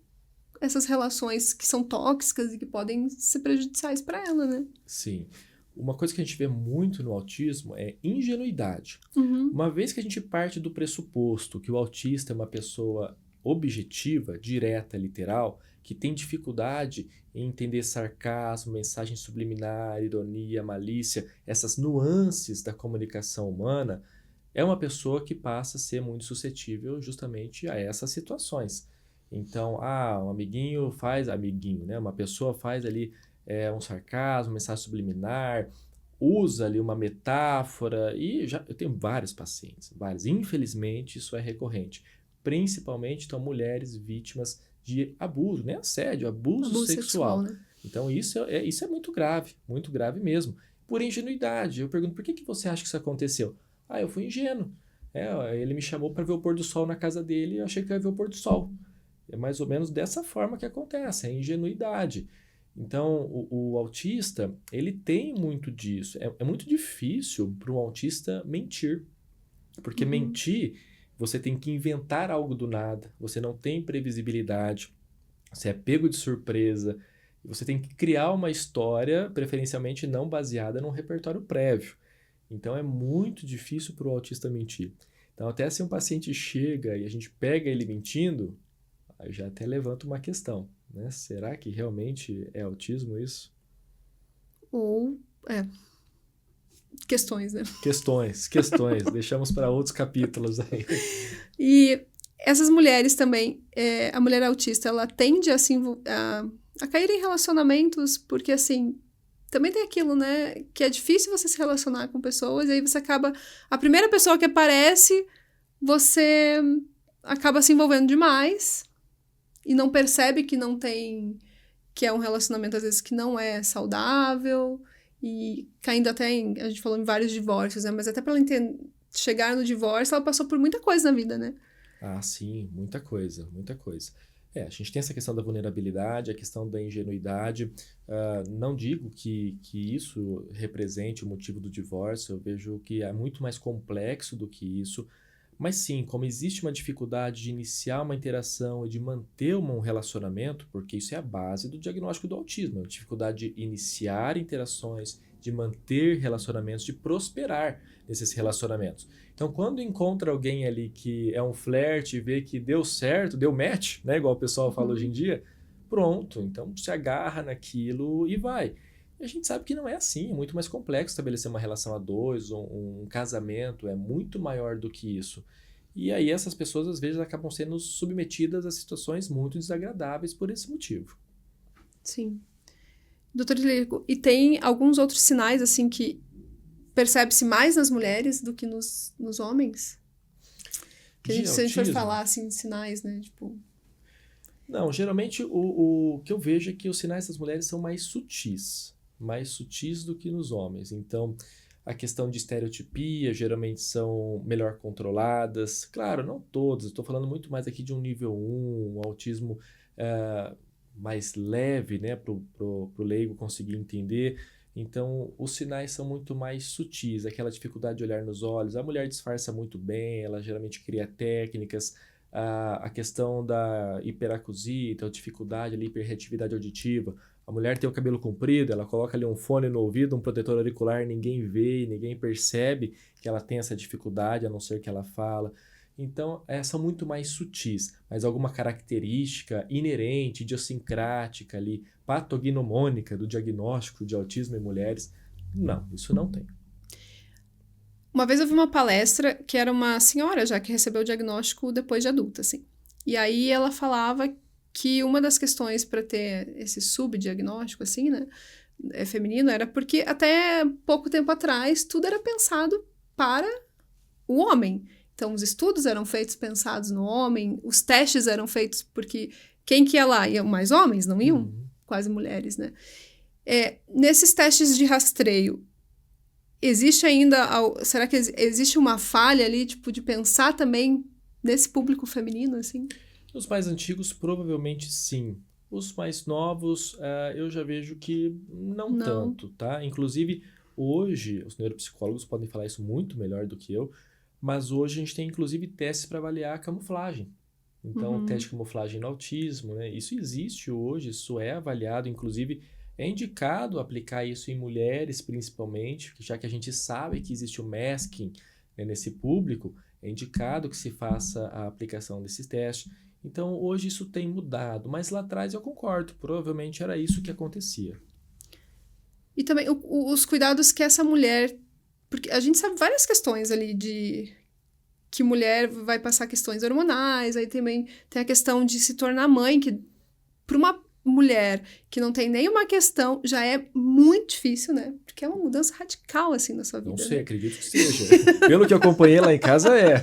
essas relações que são tóxicas e que podem ser prejudiciais para ela, né? Sim. Uma coisa que a gente vê muito no autismo é ingenuidade. Uhum. Uma vez que a gente parte do pressuposto que o autista é uma pessoa objetiva, direta, literal, que tem dificuldade em entender sarcasmo, mensagem subliminar, ironia, malícia, essas nuances da comunicação humana, é uma pessoa que passa a ser muito suscetível justamente a essas situações. Então, um amiguinho, né? Uma pessoa faz ali um sarcasmo, mensagem subliminar, usa ali uma metáfora, e eu tenho vários pacientes, vários. Infelizmente, isso é recorrente. Principalmente, então, mulheres vítimas de abuso, né? Assédio, abuso sexual. Né? Então, isso é muito grave mesmo. Por ingenuidade. Eu pergunto, por que você acha que isso aconteceu? Eu fui ingênuo. Ele me chamou para ver o pôr do sol na casa dele e eu achei que eu ia ver o pôr do sol. É mais ou menos dessa forma que acontece, é ingenuidade. Então, o autista, ele tem muito disso. É muito difícil para um autista mentir. Porque mentir, você tem que inventar algo do nada, você não tem previsibilidade, você é pego de surpresa, você tem que criar uma história, preferencialmente não baseada num repertório prévio. Então, é muito difícil para o autista mentir. Então, até se um paciente chega e a gente pega ele mentindo, aí já até levanta uma questão, né? Será que realmente é autismo isso? Ou, questões, né? Questões. Deixamos para outros capítulos aí. E essas mulheres também, a mulher autista, ela tende a cair em relacionamentos, porque, assim, também tem aquilo, né? Que é difícil você se relacionar com pessoas, e aí você acaba... A primeira pessoa que aparece, você acaba se envolvendo demais e não percebe que não tem... Que é um relacionamento, às vezes, que não é saudável, e caindo até em... A gente falou em vários divórcios, né? Mas até para ela chegar no divórcio, ela passou por muita coisa na vida, né? Sim, muita coisa. A gente tem essa questão da vulnerabilidade, a questão da ingenuidade. Não digo que isso represente o motivo do divórcio, eu vejo que é muito mais complexo do que isso. Mas sim, como existe uma dificuldade de iniciar uma interação e de manter um relacionamento, porque isso é a base do diagnóstico do autismo, a dificuldade de iniciar interações, de manter relacionamentos, de prosperar nesses relacionamentos. Então, quando encontra alguém ali que é um flerte, vê que deu certo, deu match, né, igual o pessoal fala hoje em dia, pronto, então se agarra naquilo e vai. E a gente sabe que não é assim, é muito mais complexo estabelecer uma relação a dois, um casamento, é muito maior do que isso. E aí essas pessoas às vezes acabam sendo submetidas a situações muito desagradáveis por esse motivo. Sim. Doutor Ilírico, e tem alguns outros sinais, assim, que percebe-se mais nas mulheres do que nos homens? Que se a gente for falar, assim, de sinais, né, tipo... Não, geralmente o que eu vejo é que os sinais das mulheres são mais sutis do que nos homens. Então, a questão de estereotipia geralmente são melhor controladas. Claro, não todas, estou falando muito mais aqui de um nível 1, um autismo mais leve, né, para o leigo conseguir entender. Então, os sinais são muito mais sutis, aquela dificuldade de olhar nos olhos. A mulher disfarça muito bem, ela geralmente cria técnicas. A questão da hiperacusia, então dificuldade ali, hiperreatividade auditiva. A mulher tem o cabelo comprido, ela coloca ali um fone no ouvido, um protetor auricular, ninguém vê, ninguém percebe que ela tem essa dificuldade, a não ser que ela fala. Então, são muito mais sutis, mas alguma característica inerente, idiosincrática ali, patognomônica do diagnóstico de autismo em mulheres, não, isso não tem. Uma vez eu vi uma palestra que era uma senhora já que recebeu o diagnóstico depois de adulta, assim. E aí ela falava que uma das questões para ter esse subdiagnóstico, assim, né, feminino era porque até pouco tempo atrás tudo era pensado para o homem. Então, os estudos eram feitos pensados no homem, os testes eram feitos porque quem que ia lá? Iam mais homens, não iam? Quase mulheres, né? Nesses testes de rastreio, existe ainda... Será que existe uma falha ali, tipo, de pensar também nesse público feminino, assim? Os mais antigos, provavelmente sim. Os mais novos, eu já vejo que não tanto, tá? Inclusive, hoje, os neuropsicólogos podem falar isso muito melhor do que eu, mas hoje a gente tem, inclusive, testes para avaliar a camuflagem. Então, teste de camuflagem no autismo, né? Isso existe hoje, isso é avaliado, inclusive é indicado aplicar isso em mulheres, principalmente, já que a gente sabe que existe o masking, né, nesse público, é indicado que se faça a aplicação desses testes. Então, hoje isso tem mudado, mas lá atrás eu concordo, provavelmente era isso que acontecia. E também os cuidados que essa mulher... Porque a gente sabe várias questões ali de... que mulher vai passar questões hormonais, aí também tem a questão de se tornar mãe, que para uma mulher que não tem nenhuma questão, já é muito difícil, né? Porque é uma mudança radical, assim, na sua vida. Não sei, né? acredito que seja. Pelo que eu acompanhei lá em casa, é.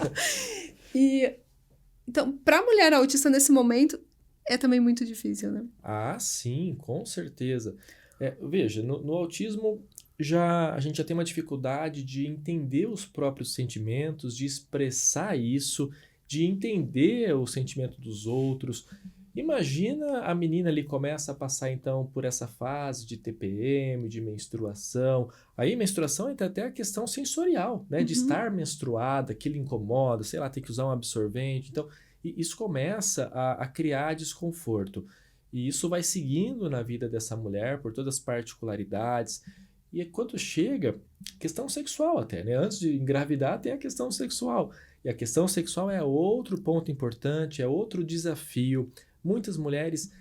Então, para a mulher autista nesse momento, é também muito difícil, né? Ah, sim, com certeza. Veja, no autismo a gente já tem uma dificuldade de entender os próprios sentimentos, de expressar isso, de entender o sentimento dos outros. Imagina a menina ali começa a passar então por essa fase de TPM, de menstruação. Aí menstruação entra até a questão sensorial, né? De estar menstruada, aquilo incomoda, sei lá, tem que usar um absorvente. Então, isso começa a criar desconforto. E isso vai seguindo na vida dessa mulher por todas as particularidades. E quando chega, questão sexual até, né? Antes de engravidar tem a questão sexual. E a questão sexual é outro ponto importante, é outro desafio. Muitas mulheres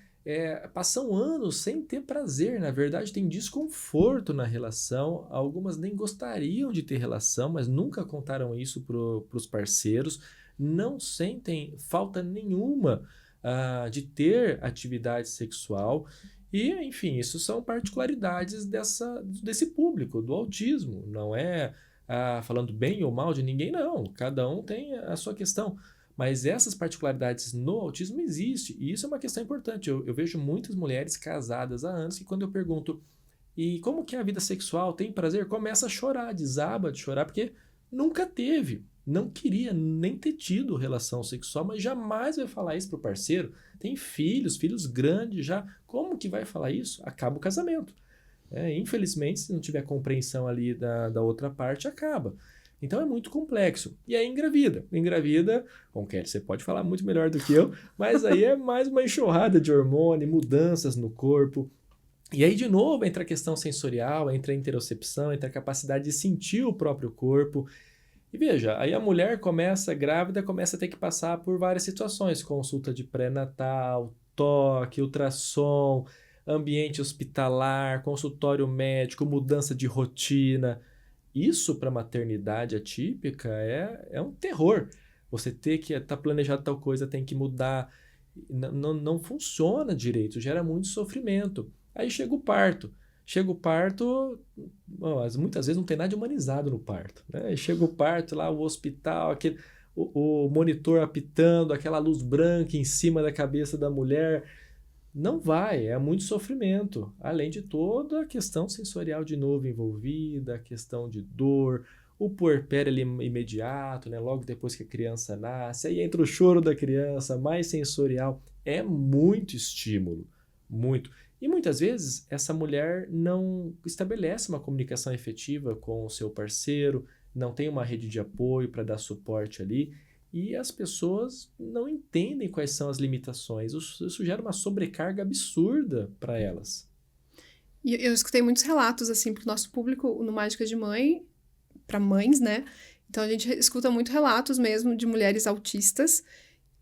passam anos sem ter prazer, na verdade tem desconforto na relação, algumas nem gostariam de ter relação, mas nunca contaram isso para os parceiros, não sentem falta nenhuma de ter atividade sexual e, enfim, isso são particularidades desse público, do autismo, não é falando bem ou mal de ninguém, não, cada um tem a sua questão. Mas essas particularidades no autismo existem, e isso é uma questão importante. Eu vejo muitas mulheres casadas há anos que quando eu pergunto, e como que é a vida sexual, tem prazer? Começa a chorar, desaba de chorar, porque nunca teve, não queria nem ter tido relação sexual, mas jamais vai falar isso pro parceiro. Tem filhos grandes já, como que vai falar isso? Acaba o casamento. Infelizmente, se não tiver compreensão ali da outra parte, acaba. Então é muito complexo. E aí engravida. Engravida, como Kelly, você pode falar muito melhor do que eu, mas aí é mais uma enxurrada de hormônio, mudanças no corpo. E aí, de novo, entra a questão sensorial, entra a interocepção, entra a capacidade de sentir o próprio corpo. E veja, aí a mulher grávida, começa a ter que passar por várias situações. Consulta de pré-natal, toque, ultrassom, ambiente hospitalar, consultório médico, mudança de rotina. Isso para maternidade atípica é um terror. Você ter que estar planejado tal coisa, tem que mudar. Não funciona direito, gera muito sofrimento. Aí chega o parto. Muitas vezes não tem nada de humanizado no parto. Né? Aí chega o parto lá, o hospital, o monitor apitando, aquela luz branca em cima da cabeça da mulher. Não vai, é muito sofrimento, além de toda a questão sensorial de novo envolvida, a questão de dor, o puerpério ali imediato, né? Logo depois que a criança nasce, aí entra o choro da criança, mais sensorial, é muito estímulo, muito. E muitas vezes essa mulher não estabelece uma comunicação efetiva com o seu parceiro, não tem uma rede de apoio para dar suporte ali, e as pessoas não entendem quais são as limitações. Isso gera uma sobrecarga absurda para elas. E eu escutei muitos relatos, assim, pro nosso público no Mágicas de Mãe, para mães, né? Então a gente escuta muito relatos mesmo de mulheres autistas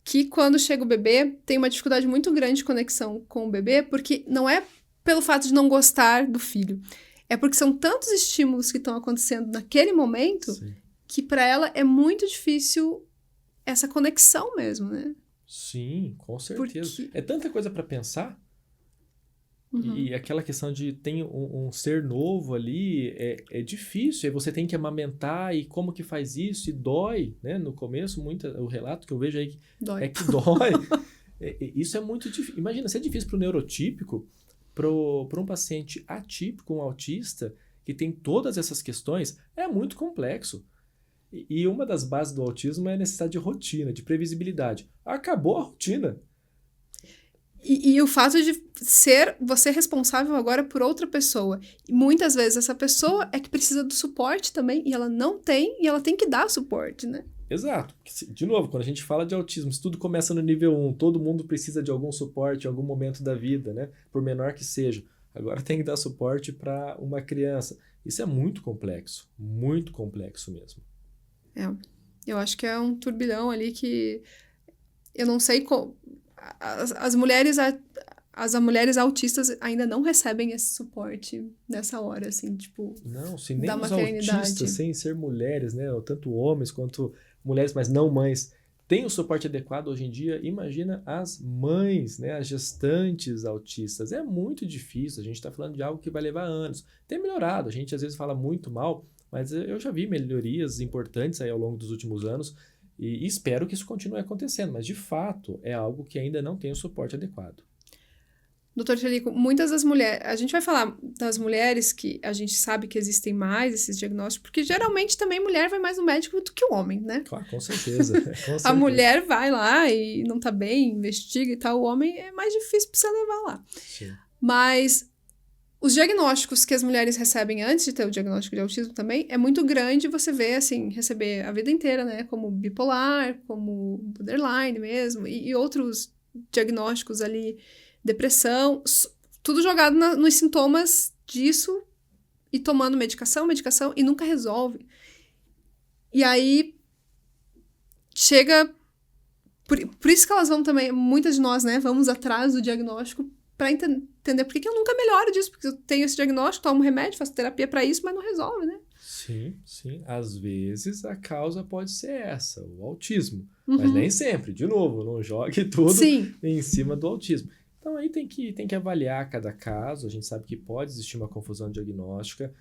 que quando chega o bebê tem uma dificuldade muito grande de conexão com o bebê, porque não é pelo fato de não gostar do filho, é porque são tantos estímulos que estão acontecendo naquele momento. Sim. Que para ela é muito difícil essa conexão mesmo, né? Sim, com certeza. É tanta coisa para pensar. E aquela questão de tem um ser novo ali é difícil, aí você tem que amamentar, e como que faz isso? E dói, né? No começo, o relato que eu vejo aí Dói. é que dói. Isso é muito difícil. Imagina, se é difícil para o neurotípico, para um paciente atípico, um autista, que tem todas essas questões, é muito complexo. E uma das bases do autismo é a necessidade de rotina, de previsibilidade. Acabou a rotina. E o fato de ser você responsável agora por outra pessoa. E muitas vezes essa pessoa é que precisa do suporte também, e ela não tem, e ela tem que dar suporte, né? Exato. De novo, quando a gente fala de autismo, se tudo começa no nível 1, todo mundo precisa de algum suporte em algum momento da vida, né? Por menor que seja. Agora tem que dar suporte para uma criança. Isso é muito complexo mesmo. Eu acho que é um turbilhão ali que eu não sei como. As mulheres autistas ainda não recebem esse suporte nessa hora, assim, tipo, não, se nem da os maternidade. autistas, sem ser mulheres, né? Tanto homens quanto mulheres, mas não mães, têm o suporte adequado hoje em dia. Imagina as mães, né? As gestantes autistas. É muito difícil, a gente está falando de algo que vai levar anos. Tem melhorado, a gente às vezes fala muito mal, mas eu já vi melhorias importantes aí ao longo dos últimos anos. E espero que isso continue acontecendo, mas de fato é algo que ainda não tem o suporte adequado. Doutor Chelico, muitas das mulheres... A gente vai falar das mulheres que a gente sabe que existem mais esses diagnósticos, porque geralmente também mulher vai mais no médico do que o homem, né? Claro, com certeza. Com certeza. A mulher vai lá e não tá bem, investiga e tal. O homem é mais difícil pra você levar lá. Sim. Mas os diagnósticos que as mulheres recebem antes de ter o diagnóstico de autismo também é muito grande. Você vê, assim, receber a vida inteira, né? Como bipolar, como borderline mesmo, e outros diagnósticos ali, depressão, tudo jogado nos sintomas disso e tomando medicação, e nunca resolve. E aí chega... Por isso que elas vão também, muitas de nós, né? Vamos atrás do diagnóstico para entender por que eu nunca melhoro disso, porque eu tenho esse diagnóstico, tomo remédio, faço terapia para isso, mas não resolve, né? Sim, sim. Às vezes a causa pode ser essa, o autismo. Mas nem sempre. De novo, não jogue tudo em cima do autismo. Então aí tem que avaliar cada caso. A gente sabe que pode existir uma confusão diagnóstica.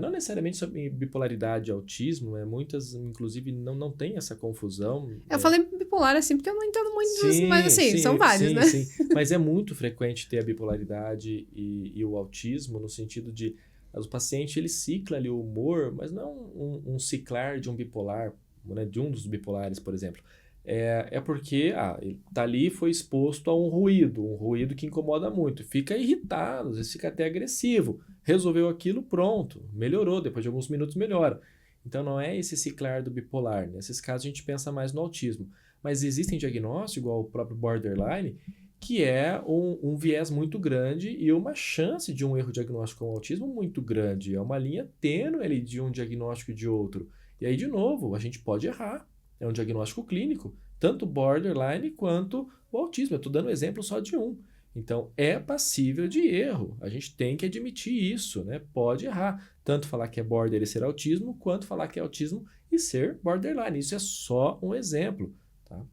Não necessariamente sobre bipolaridade e autismo, muitas, inclusive, não tem essa confusão. Eu falei bipolar assim porque eu não entendo muito, mas assim, são vários, né? Sim, mas é muito frequente ter a bipolaridade e o autismo, no sentido de o paciente ele cicla ali o humor, mas não um ciclar de um bipolar, né, de um dos bipolares, por exemplo. É porque ele tá ali e foi exposto a um ruído que incomoda muito, fica irritado, às vezes fica até agressivo. Resolveu aquilo, pronto, melhorou, depois de alguns minutos melhora. Então não é esse ciclar do bipolar. Nesses casos a gente pensa mais no autismo. Mas existem diagnósticos, igual o próprio borderline, que é um viés muito grande e uma chance de um erro diagnóstico com autismo muito grande. É uma linha tênue ali de um diagnóstico e de outro. E aí, de novo, a gente pode errar. É um diagnóstico clínico, tanto borderline quanto o autismo. Eu estou dando exemplo só de um. Então, é passível de erro. A gente tem que admitir isso, né? Pode errar. Tanto falar que é border e ser autismo, quanto falar que é autismo e ser borderline. Isso é só um exemplo, tá?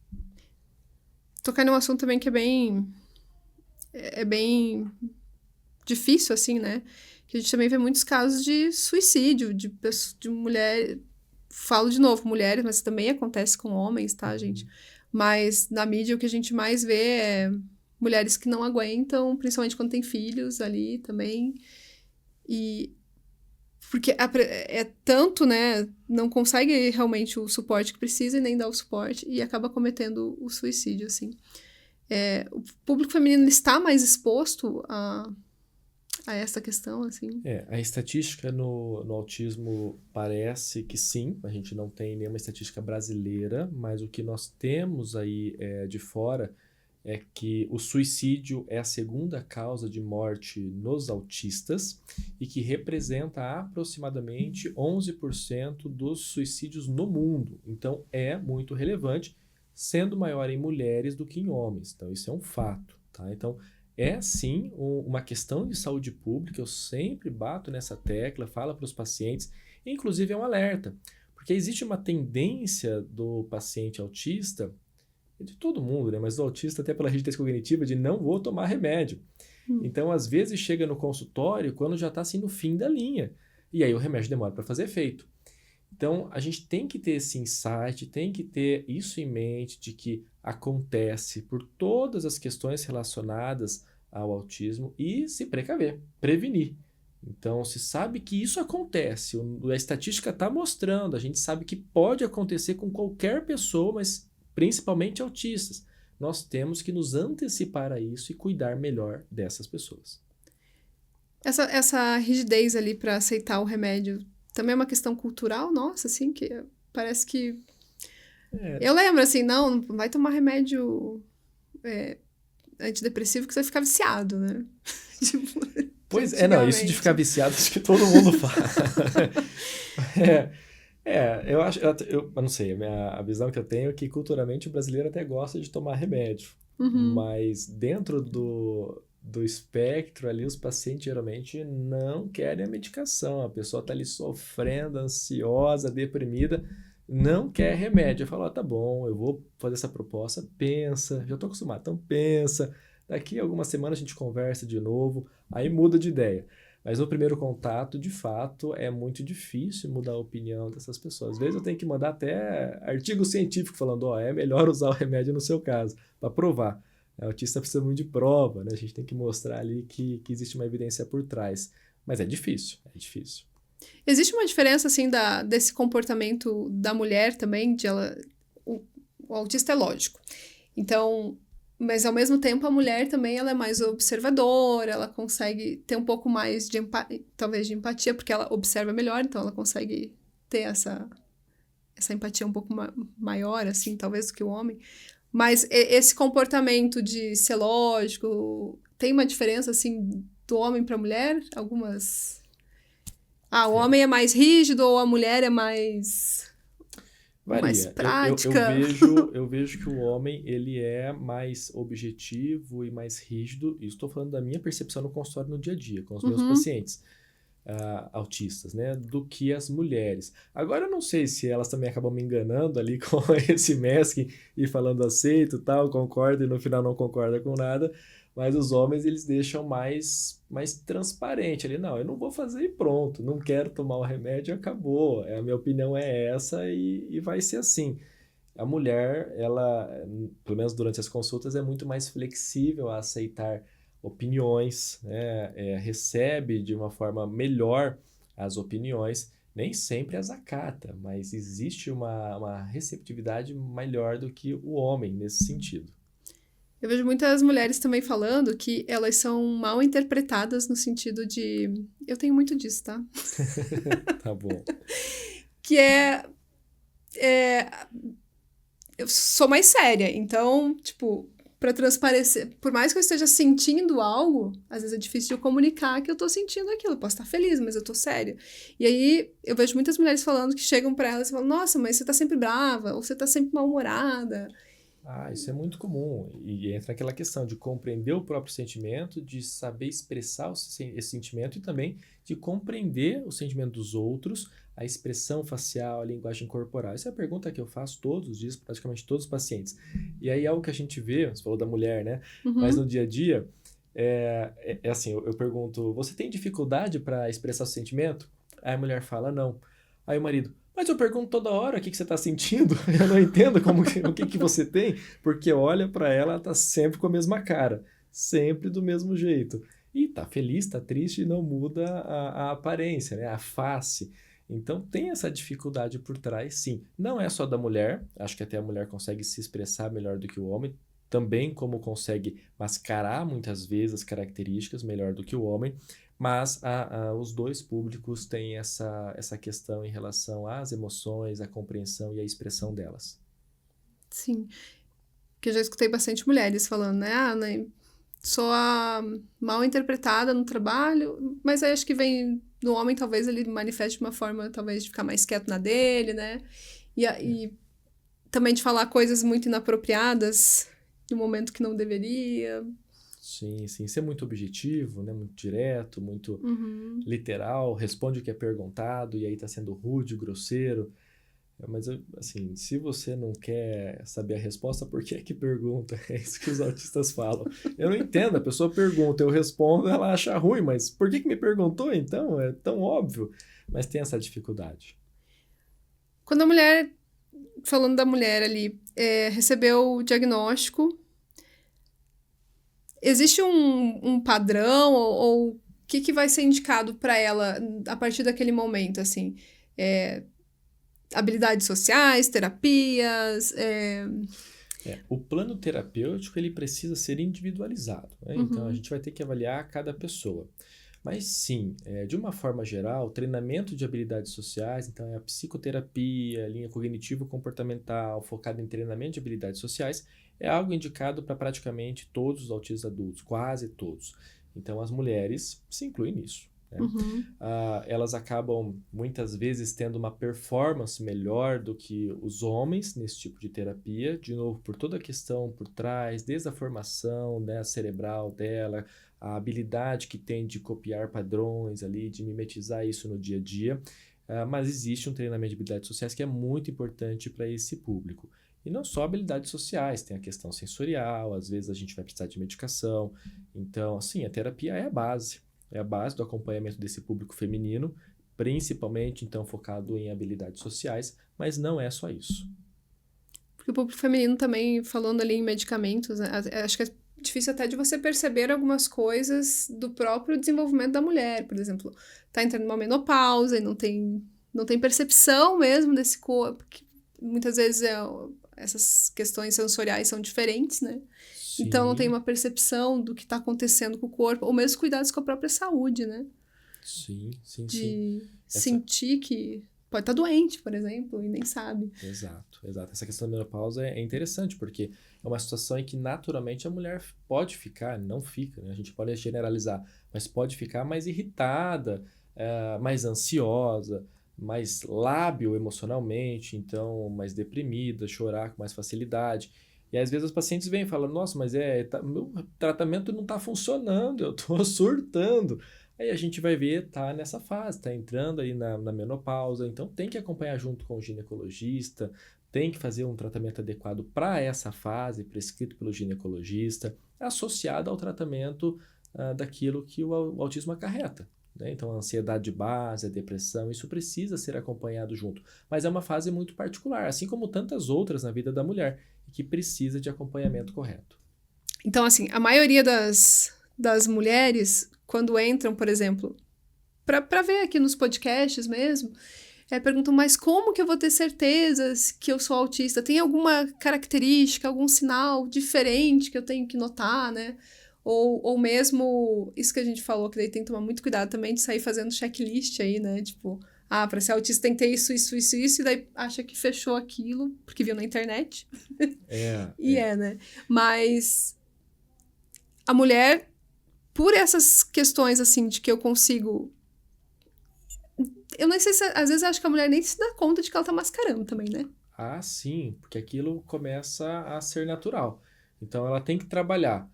Tocar num assunto também que é bem difícil, assim, né? Que a gente também vê muitos casos de suicídio, de mulher... Falo de novo, mulheres, mas também acontece com homens, tá, gente? Mas na mídia o que a gente mais vê é mulheres que não aguentam, principalmente quando tem filhos ali também. E porque é tanto, né? Não consegue realmente o suporte que precisa e nem dá o suporte e acaba cometendo o suicídio, assim. O público feminino está mais exposto a essa questão, assim? A estatística no autismo parece que sim, a gente não tem nenhuma estatística brasileira, mas o que nós temos aí de fora é que o suicídio é a segunda causa de morte nos autistas e que representa aproximadamente 11% dos suicídios no mundo. Então, é muito relevante, sendo maior em mulheres do que em homens. Então, isso é um fato, tá? Então, é sim uma questão de saúde pública, eu sempre bato nessa tecla, falo para os pacientes, inclusive é um alerta, porque existe uma tendência do paciente autista, de todo mundo, né, mas do autista até pela rigidez cognitiva, de não vou tomar remédio. Então, às vezes, chega no consultório quando já está assim no fim da linha. E aí o remédio demora para fazer efeito. Então, a gente tem que ter esse insight, tem que ter isso em mente de que acontece por todas as questões relacionadas ao autismo e se precaver, prevenir. Então, se sabe que isso acontece, a estatística está mostrando, a gente sabe que pode acontecer com qualquer pessoa, mas principalmente autistas. Nós temos que nos antecipar a isso e cuidar melhor dessas pessoas. Essa rigidez ali para aceitar o remédio também é uma questão cultural, nossa, assim, que parece que... Eu lembro, assim, não vai tomar remédio antidepressivo que você vai ficar viciado, né? Tipo, pois é, não, isso de ficar viciado, acho que todo mundo fala. Eu acho, eu não sei, a visão que eu tenho é que culturalmente o brasileiro até gosta de tomar remédio, mas dentro do espectro ali, os pacientes geralmente não querem a medicação, a pessoa está ali sofrendo, ansiosa, deprimida, não quer remédio. Eu falo, tá bom, eu vou fazer essa proposta, pensa, já estou acostumado, então pensa, daqui a algumas semanas a gente conversa de novo, aí muda de ideia. Mas no primeiro contato, de fato, é muito difícil mudar a opinião dessas pessoas. Às vezes eu tenho que mandar até artigo científico falando, é melhor usar o remédio no seu caso, para provar. O autista precisa muito de prova, né? A gente tem que mostrar ali que existe uma evidência por trás. Mas é difícil, é difícil. Existe uma diferença, assim, desse comportamento da mulher também, o autista é lógico. Então... Mas, ao mesmo tempo, a mulher também ela é mais observadora, ela consegue ter um pouco mais talvez de empatia, porque ela observa melhor, então ela consegue ter essa empatia um pouco maior, assim, talvez, do que o homem. Mas esse comportamento de ser lógico, tem uma diferença, assim, do homem para a mulher? Algumas... o homem é mais rígido ou a mulher é mais... Varia. Mais prática. Eu vejo que o homem ele é mais objetivo e mais rígido. E estou falando da minha percepção no consultório no dia a dia, com os meus pacientes autistas, né? Do que as mulheres. Agora eu não sei se elas também acabam me enganando ali com esse masking e falando aceito, tal, concordo e no final não concorda com nada. Mas os homens, eles deixam mais transparente ali. Não, eu não vou fazer e pronto. Não quero tomar o remédio e acabou. A minha opinião é essa e vai ser assim. A mulher, ela, pelo menos durante as consultas, é muito mais flexível a aceitar opiniões, né? Recebe de uma forma melhor as opiniões. Nem sempre as acata, mas existe uma receptividade melhor do que o homem nesse sentido. Eu vejo muitas mulheres também falando que elas são mal interpretadas no sentido de... Eu tenho muito disso, tá? Tá bom. Que eu sou mais séria, então, tipo, pra transparecer... Por mais que eu esteja sentindo algo, às vezes é difícil de eu comunicar que eu tô sentindo aquilo. Eu posso estar feliz, mas eu tô séria. E aí, eu vejo muitas mulheres falando que chegam pra elas e falam, nossa, mas você tá sempre brava, ou você tá sempre mal-humorada. Isso é muito comum. E entra aquela questão de compreender o próprio sentimento, de saber expressar esse sentimento e também de compreender o sentimento dos outros, a expressão facial, a linguagem corporal. Essa é a pergunta que eu faço todos os dias, praticamente todos os pacientes. E aí algo que a gente vê, você falou da mulher, né? Mas no dia a dia, é assim, eu pergunto, você tem dificuldade para expressar o sentimento? Aí a mulher fala, não. Aí o marido, mas eu pergunto toda hora o que você está sentindo, eu não entendo o que você tem, porque olha para ela, ela está sempre com a mesma cara, sempre do mesmo jeito. E tá feliz, tá triste e não muda a aparência, né? A face. Então tem essa dificuldade por trás, sim. Não é só da mulher, acho que até a mulher consegue se expressar melhor do que o homem, também como consegue mascarar muitas vezes as características melhor do que o homem. Mas os dois públicos têm essa questão em relação às emoções, à compreensão e à expressão delas. Sim. Que eu já escutei bastante mulheres falando, né? Sou a mal interpretada no trabalho, mas aí acho que vem do homem, talvez ele manifeste de uma forma, talvez, de ficar mais quieto na dele, né? E também de falar coisas muito inapropriadas no momento que não deveria. Sim, ser muito objetivo, né? Muito direto, muito literal, responde o que é perguntado e aí está sendo rude, grosseiro. Mas, assim, se você não quer saber a resposta, por que é que pergunta? É isso que os autistas falam. Eu não entendo, a pessoa pergunta, eu respondo, ela acha ruim, mas por que me perguntou então? É tão óbvio. Mas tem essa dificuldade. Quando a mulher, falando da mulher ali, recebeu o diagnóstico, existe um padrão ou o que vai ser indicado para ela a partir daquele momento, assim? Habilidades sociais, terapias, O plano terapêutico ele precisa ser individualizado, né? Então a gente vai ter que avaliar cada pessoa. Mas sim, de uma forma geral, treinamento de habilidades sociais, então é a psicoterapia, a linha cognitivo-comportamental, focada em treinamento de habilidades sociais, é algo indicado para praticamente todos os autistas adultos, quase todos. Então as mulheres se incluem nisso. Né? Elas acabam muitas vezes tendo uma performance melhor do que os homens nesse tipo de terapia, de novo, por toda a questão por trás, desde a formação, né, cerebral dela, a habilidade que tem de copiar padrões ali, de mimetizar isso no dia a dia, mas existe um treinamento de habilidades sociais que é muito importante para esse público. E não só habilidades sociais, tem a questão sensorial, às vezes a gente vai precisar de medicação. Então, assim, a terapia é a base. É a base do acompanhamento desse público feminino, principalmente, então, focado em habilidades sociais, mas não é só isso. Porque o público feminino também, falando ali em medicamentos, né, acho que é difícil até de você perceber algumas coisas do próprio desenvolvimento da mulher. Por exemplo, tá entrando numa menopausa e não tem percepção mesmo desse corpo, que muitas vezes essas questões sensoriais são diferentes, né? Sim. Então não tem uma percepção do que está acontecendo com o corpo, ou mesmo cuidados com a própria saúde, né? Sim. De sentir que pode estar doente, por exemplo, e nem sabe. Exato. Essa questão da menopausa é interessante, porque é uma situação em que naturalmente a mulher pode ficar, não fica, né? A gente pode generalizar, mas pode ficar mais irritada, mais ansiosa, mais lábil emocionalmente, então mais deprimida, chorar com mais facilidade. E às vezes os pacientes vêm e falam, nossa, mas meu tratamento não está funcionando, eu estou surtando. Aí a gente vai ver, tá nessa fase, tá entrando aí na menopausa, então tem que acompanhar junto com o ginecologista, tem que fazer um tratamento adequado para essa fase, prescrito pelo ginecologista, associado ao tratamento daquilo que o autismo acarreta. Né? Então, a ansiedade de base, a depressão, isso precisa ser acompanhado junto. Mas é uma fase muito particular, assim como tantas outras na vida da mulher, que precisa de acompanhamento correto. Então, assim, a maioria das mulheres, quando entram, por exemplo, para ver aqui nos podcasts mesmo, perguntam, mas como que eu vou ter certezas que eu sou autista? Tem alguma característica, algum sinal diferente que eu tenho que notar, né? Ou mesmo, isso que a gente falou, que daí tem que tomar muito cuidado também de sair fazendo checklist aí, né? Tipo, para ser autista tem que ter isso, e daí acha que fechou aquilo, porque viu na internet. Né? Mas a mulher, por essas questões, assim, de que eu consigo... Eu não sei se... Às vezes eu acho que a mulher nem se dá conta de que ela tá mascarando também, né? Sim, porque aquilo começa a ser natural. Então ela tem que trabalhar.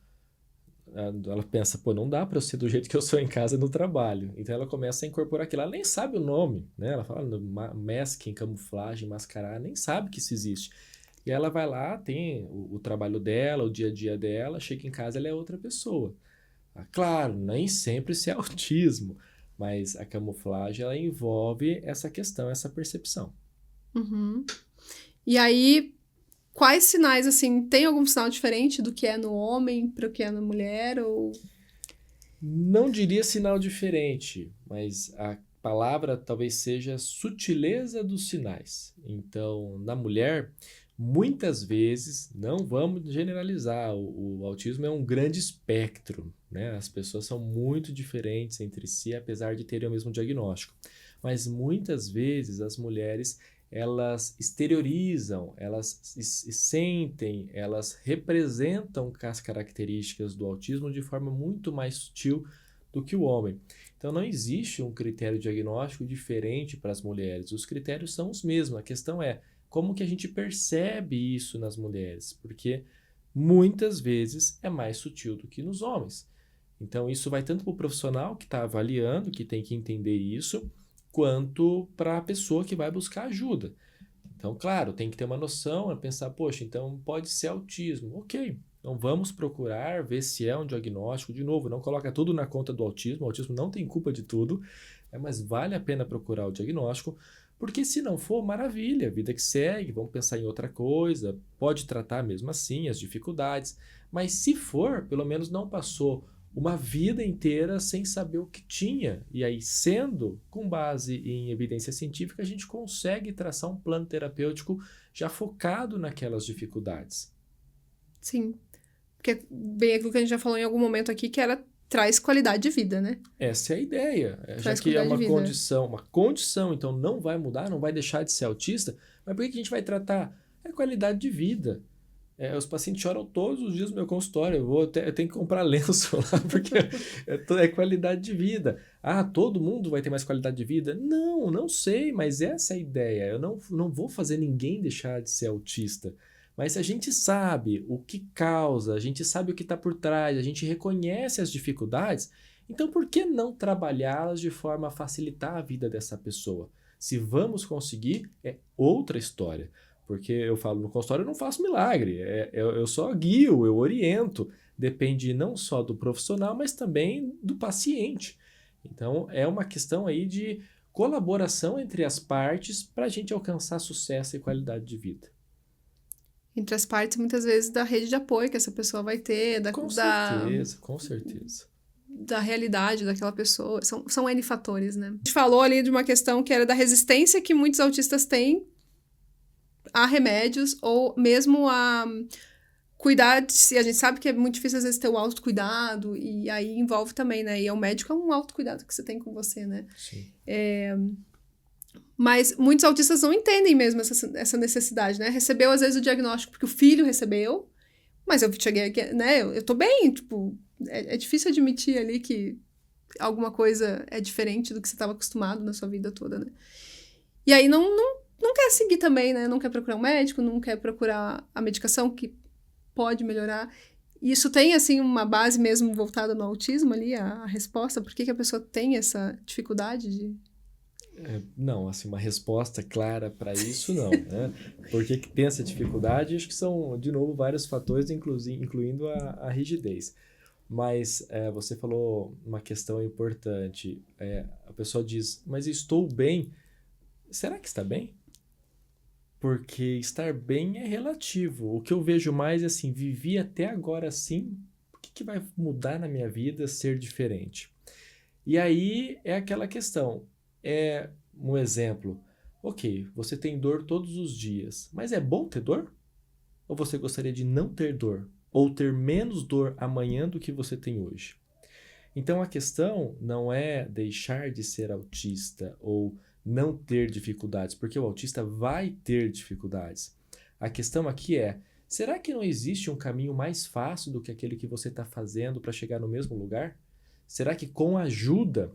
Ela pensa, pô, não dá para eu ser do jeito que eu sou em casa no trabalho. Então ela começa a incorporar aquilo. Ela nem sabe o nome, né? Ela fala masking, camuflagem, mascarar, nem sabe que isso existe. E ela vai lá, tem o trabalho dela, o dia a dia dela, chega em casa, ela é outra pessoa. Claro, nem sempre isso é autismo, mas a camuflagem, ela envolve essa questão, essa percepção. E aí... Quais sinais, assim, tem algum sinal diferente do que é no homem para o que é na mulher? Ou... Não diria sinal diferente, mas a palavra talvez seja sutileza dos sinais. Então, na mulher, muitas vezes, não vamos generalizar, o autismo é um grande espectro, né? As pessoas são muito diferentes entre si, apesar de terem o mesmo diagnóstico. Mas muitas vezes as mulheres... elas exteriorizam, elas sentem, elas representam as características do autismo de forma muito mais sutil do que o homem. Então não existe um critério diagnóstico diferente para as mulheres, os critérios são os mesmos, a questão é como que a gente percebe isso nas mulheres, porque muitas vezes é mais sutil do que nos homens. Então isso vai tanto para o profissional que está avaliando, que tem que entender isso, quanto para a pessoa que vai buscar ajuda. Então, claro, tem que ter uma noção, pensar, poxa, então pode ser autismo. Ok, então vamos procurar ver se é um diagnóstico. De novo, não coloca tudo na conta do autismo. O autismo não tem culpa de tudo, mas vale a pena procurar o diagnóstico, porque se não for, maravilha, vida que segue, vamos pensar em outra coisa, pode tratar mesmo assim as dificuldades, mas se for, pelo menos não passou uma vida inteira sem saber o que tinha. E aí, sendo com base em evidência científica, a gente consegue traçar um plano terapêutico já focado naquelas dificuldades. Sim, porque bem aquilo que a gente já falou em algum momento aqui, que era traz qualidade de vida, né? Essa é a ideia. Já Traz que é qualidade de vida. uma condição, então não vai mudar, não vai deixar de ser autista, mas por que a gente vai tratar? É qualidade de vida. Os pacientes choram todos os dias no meu consultório. Eu tenho que comprar lenço lá, porque é qualidade de vida. Ah, todo mundo vai ter mais qualidade de vida? Não sei, mas essa é a ideia. Eu não vou fazer ninguém deixar de ser autista. Mas se a gente sabe o que causa, a gente sabe o que está por trás, a gente reconhece as dificuldades, então por que não trabalhá-las de forma a facilitar a vida dessa pessoa? Se vamos conseguir, é outra história. Porque eu falo, no consultório eu não faço milagre, eu só guio, eu oriento. Depende não só do profissional, mas também do paciente. Então, é uma questão aí de colaboração entre as partes para a gente alcançar sucesso e qualidade de vida. Entre as partes, muitas vezes, da rede de apoio que essa pessoa vai ter, Com certeza. Da realidade daquela pessoa. São N fatores, né? A gente falou ali de uma questão que era da resistência que muitos autistas têm a remédios ou mesmo a cuidar de si. A gente sabe que é muito difícil às vezes ter o autocuidado e aí envolve também, né? E o médico é um autocuidado que você tem com você, né? Sim. Mas muitos autistas não entendem mesmo essa necessidade, né? Recebeu às vezes o diagnóstico porque o filho recebeu, mas eu cheguei aqui, né? Eu tô bem, tipo, é difícil admitir ali que alguma coisa é diferente do que você estava acostumado na sua vida toda, né? E aí não quer seguir também, né? Não quer procurar um médico, não quer procurar a medicação que pode melhorar. E isso tem, assim, uma base mesmo voltada no autismo ali, a resposta? Por que a pessoa tem essa dificuldade de... Não, assim, uma resposta clara para isso não, né? Por que tem essa dificuldade? Acho que são, de novo, vários fatores, incluindo a rigidez. Mas você falou uma questão importante. A pessoa diz, mas estou bem. Será que está bem? Porque estar bem é relativo. O que eu vejo mais é assim, vivi até agora assim, o que vai mudar na minha vida ser diferente? E aí é aquela questão, um exemplo, ok, você tem dor todos os dias, mas é bom ter dor? Ou você gostaria de não ter dor? Ou ter menos dor amanhã do que você tem hoje? Então a questão não é deixar de ser autista ou não ter dificuldades, porque o autista vai ter dificuldades. A questão aqui será que não existe um caminho mais fácil do que aquele que você está fazendo para chegar no mesmo lugar? Será que com a ajuda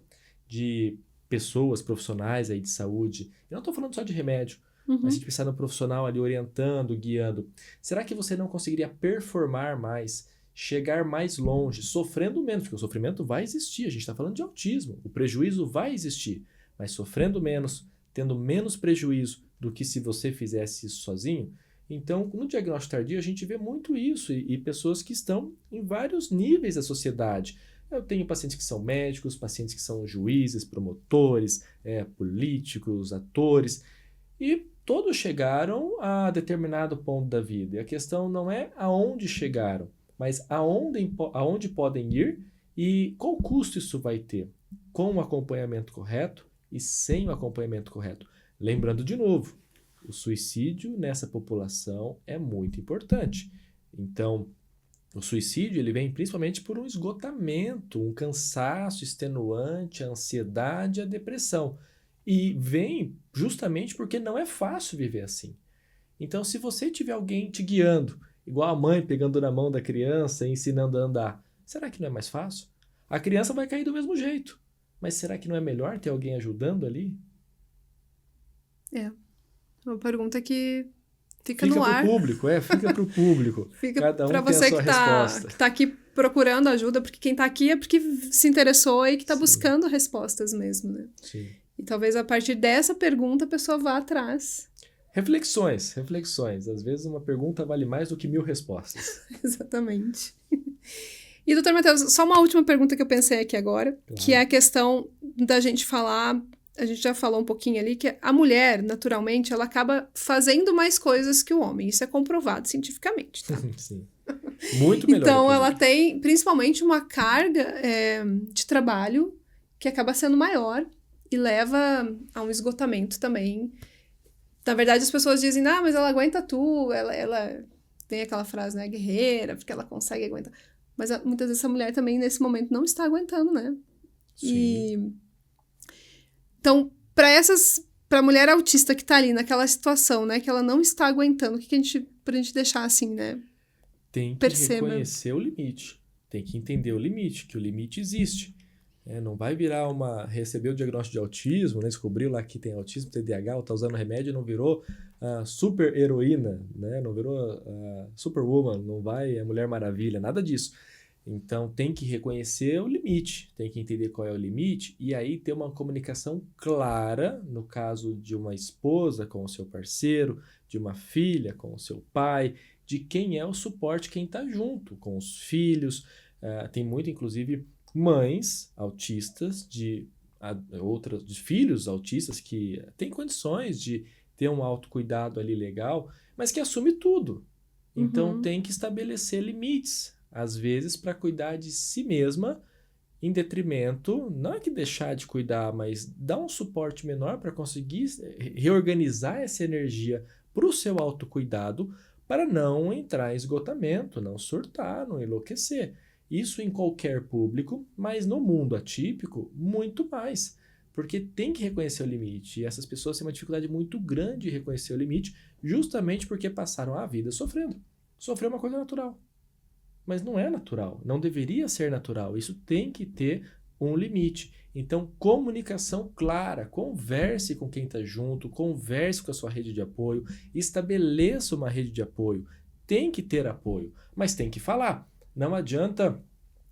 de pessoas profissionais aí de saúde, eu não estou falando só de remédio, mas se a gente pensar no profissional ali orientando, guiando, será que você não conseguiria performar mais, chegar mais longe, sofrendo menos? Porque o sofrimento vai existir, a gente está falando de autismo, o prejuízo vai existir, mas sofrendo menos, tendo menos prejuízo do que se você fizesse isso sozinho. Então, no diagnóstico tardio, a gente vê muito isso e pessoas que estão em vários níveis da sociedade. Eu tenho pacientes que são médicos, pacientes que são juízes, promotores, políticos, atores, e todos chegaram a determinado ponto da vida. E a questão não é aonde chegaram, mas aonde podem ir e qual custo isso vai ter, com o acompanhamento correto e sem o acompanhamento correto. Lembrando de novo, o suicídio nessa população é muito importante. Então, o suicídio ele vem principalmente por um esgotamento, um cansaço extenuante, a ansiedade, a depressão. E vem justamente porque não é fácil viver assim. Então, se você tiver alguém te guiando, igual a mãe pegando na mão da criança e ensinando a andar, será que não é mais fácil? A criança vai cair do mesmo jeito. Mas será que não é melhor ter alguém ajudando ali? É uma pergunta que fica no ar. Fica pro público. Fica Cada um pra tem você a sua resposta. que tá aqui procurando ajuda, porque quem tá aqui é porque se interessou e que tá Sim. buscando respostas mesmo, né? Sim. E talvez a partir dessa pergunta a pessoa vá atrás. Reflexões, reflexões. Às vezes uma pergunta vale mais do que 1000 respostas. Exatamente. E, doutor Matheus, só uma última pergunta que eu pensei aqui agora, Claro. que é a questão da gente falar, a gente já falou um pouquinho ali, que a mulher, naturalmente, ela acaba fazendo mais coisas que o homem. Isso é comprovado cientificamente, tá? Sim. Muito melhor. Então, inclusive. ela tem, principalmente, uma carga de trabalho que acaba sendo maior e leva a um esgotamento também. Na verdade, as pessoas dizem, mas ela aguenta tudo, ela tem aquela frase, né, guerreira, porque ela consegue aguentar. Mas muitas vezes essa mulher também, nesse momento, não está aguentando, né? Sim. Então, pra mulher autista que tá ali naquela situação, né, que ela não está aguentando, o que a gente, pra gente deixar assim, né? Tem que Perceba. reconhecer o limite. Tem que entender o limite, que o limite existe. Não vai virar receber o diagnóstico de autismo, né? Descobriu lá que tem autismo, TDAH, ou tá usando remédio, não virou super heroína, né? Não virou superwoman, não vai a Mulher Maravilha, nada disso. Então tem que reconhecer o limite, tem que entender qual é o limite e aí ter uma comunicação clara, no caso de uma esposa com o seu parceiro, de uma filha com o seu pai, de quem é o suporte, quem está junto com os filhos. Tem muito, inclusive, mães autistas de filhos autistas que têm condições de ter um autocuidado ali legal, mas que assume tudo. Então tem que estabelecer limites, às vezes, para cuidar de si mesma, em detrimento, não é que deixar de cuidar, mas dar um suporte menor para conseguir reorganizar essa energia para o seu autocuidado, para não entrar em esgotamento, não surtar, não enlouquecer. Isso em qualquer público, mas no mundo atípico, muito mais. Porque tem que reconhecer o limite. E essas pessoas têm uma dificuldade muito grande de reconhecer o limite, justamente porque passaram a vida sofrendo. Sofrer é uma coisa natural. Mas não é natural. Não deveria ser natural. Isso tem que ter um limite. Então, comunicação clara. Converse com quem está junto, converse com a sua rede de apoio, estabeleça uma rede de apoio. Tem que ter apoio, mas tem que falar. Não adianta,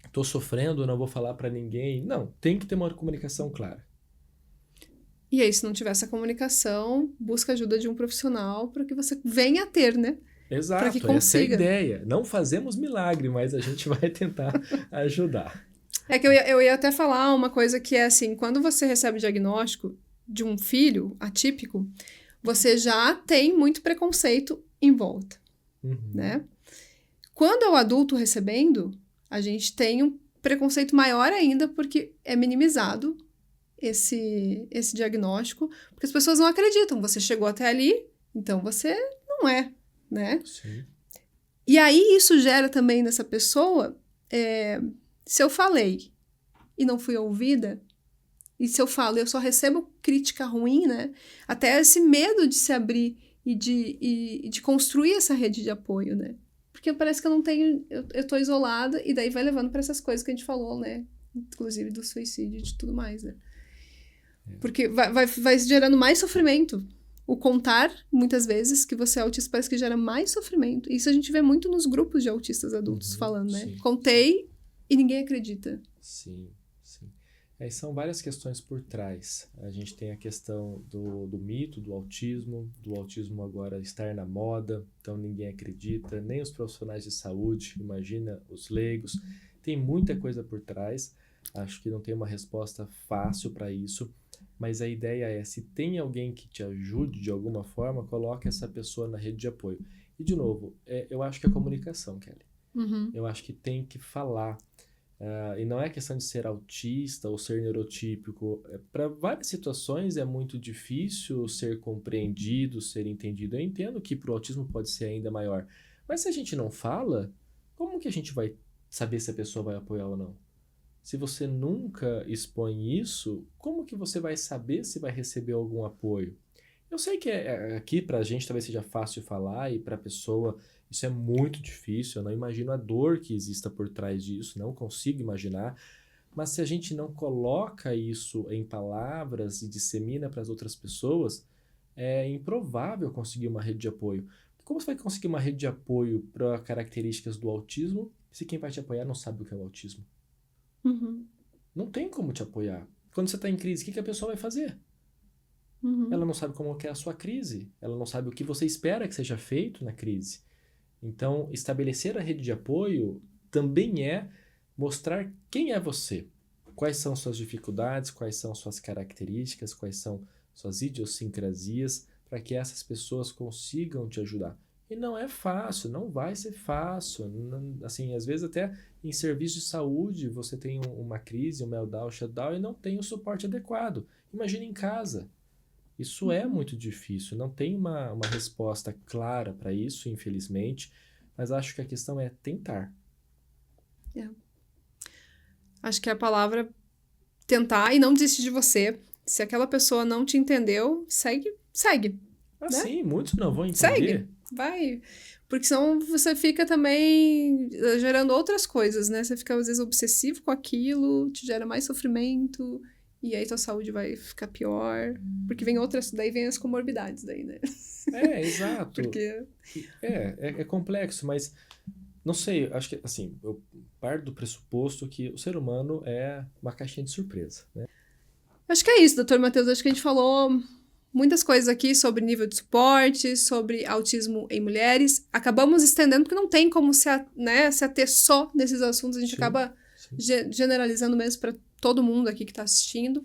estou sofrendo, não vou falar para ninguém. Não, tem que ter uma comunicação clara. E aí, se não tiver essa comunicação, busca ajuda de um profissional para que você venha a ter, né? Exato, para que essa é a consiga. ideia. Não fazemos milagre, mas a gente vai tentar ajudar. É que eu ia até falar uma coisa que é assim, quando você recebe o diagnóstico de um filho atípico, você já tem muito preconceito em volta, né? Quando é o adulto recebendo, a gente tem um preconceito maior ainda porque é minimizado esse diagnóstico, porque as pessoas não acreditam. Você chegou até ali, então você não é, né? Sim. E aí isso gera também nessa pessoa, se eu falei e não fui ouvida, e se eu falo eu só recebo crítica ruim, né? Até esse medo de se abrir e de construir essa rede de apoio, né? Porque parece que eu não tenho, eu tô isolada, e daí vai levando para essas coisas que a gente falou, né? Inclusive do suicídio e de tudo mais, né? Porque vai gerando mais sofrimento. O contar, muitas vezes, que você é autista parece que gera mais sofrimento. Isso a gente vê muito nos grupos de autistas adultos falando, né? Sim. Contei e ninguém acredita. Sim, sim. São várias questões por trás. A gente tem a questão do mito do autismo agora estar na moda, então ninguém acredita, nem os profissionais de saúde, imagina os leigos. Tem muita coisa por trás, acho que não tem uma resposta fácil para isso, mas a ideia é, se tem alguém que te ajude de alguma forma, coloque essa pessoa na rede de apoio. E, de novo, eu acho que é comunicação, Kelly. Eu acho que tem que falar. E não é questão de ser autista ou ser neurotípico. Para várias situações é muito difícil ser compreendido, ser entendido. Eu entendo que para o autismo pode ser ainda maior. Mas se a gente não fala, como que a gente vai saber se a pessoa vai apoiar ou não? Se você nunca expõe isso, como que você vai saber se vai receber algum apoio? Eu sei que aqui para a gente talvez seja fácil falar e para a pessoa isso é muito difícil. Eu não imagino a dor que exista por trás disso, não consigo imaginar. Mas se a gente não coloca isso em palavras e dissemina para as outras pessoas, é improvável conseguir uma rede de apoio. Como você vai conseguir uma rede de apoio para características do autismo se quem vai te apoiar não sabe o que é o autismo? Não tem como te apoiar. Quando você está em crise, o que a pessoa vai fazer? ela não sabe como que é a sua crise, ela não sabe o que você espera que seja feito na crise. Então, estabelecer a rede de apoio também é mostrar quem é você, quais são suas dificuldades, quais são suas características, quais são suas idiosincrasias, para que essas pessoas consigam te ajudar. E não é fácil, não vai ser fácil. Assim, às vezes até em serviço de saúde você tem uma crise, um meltdown, shutdown e não tem o suporte adequado. Imagine em casa. Isso é muito difícil, não tem uma resposta clara para isso, infelizmente, mas acho que a questão é tentar. Acho que a palavra tentar e não desistir de você. Se aquela pessoa não te entendeu, segue. Né? Sim, muitos não vão entender. Segue, vai. Porque senão você fica também gerando outras coisas, né? Você fica às vezes obsessivo com aquilo, te gera mais sofrimento, e aí tua saúde vai ficar pior. Porque daí vem as comorbidades daí, né? Exato. Porque... É complexo, mas não sei, acho que assim, eu parto do pressuposto que o ser humano é uma caixinha de surpresa, né? Acho que é isso, Dr. Matheus. Acho que a gente falou muitas coisas aqui sobre nível de suporte, sobre autismo em mulheres. Acabamos estendendo, porque não tem como se ater só nesses assuntos. A gente acaba generalizando mesmo para todo mundo aqui que está assistindo.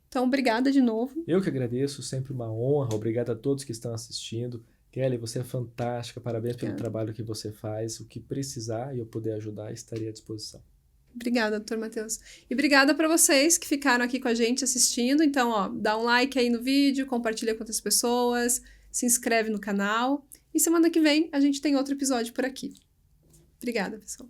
Então, obrigada de novo. Eu que agradeço, sempre uma honra. Obrigado a todos que estão assistindo. Kelly, você é fantástica. Parabéns pelo trabalho que você faz. O que precisar e eu puder ajudar, estarei à disposição. Obrigada, Dr. Matheus. E obrigada para vocês que ficaram aqui com a gente assistindo. Então, dá um like aí no vídeo, compartilha com outras pessoas, se inscreve no canal. E semana que vem a gente tem outro episódio por aqui. Obrigada, pessoal.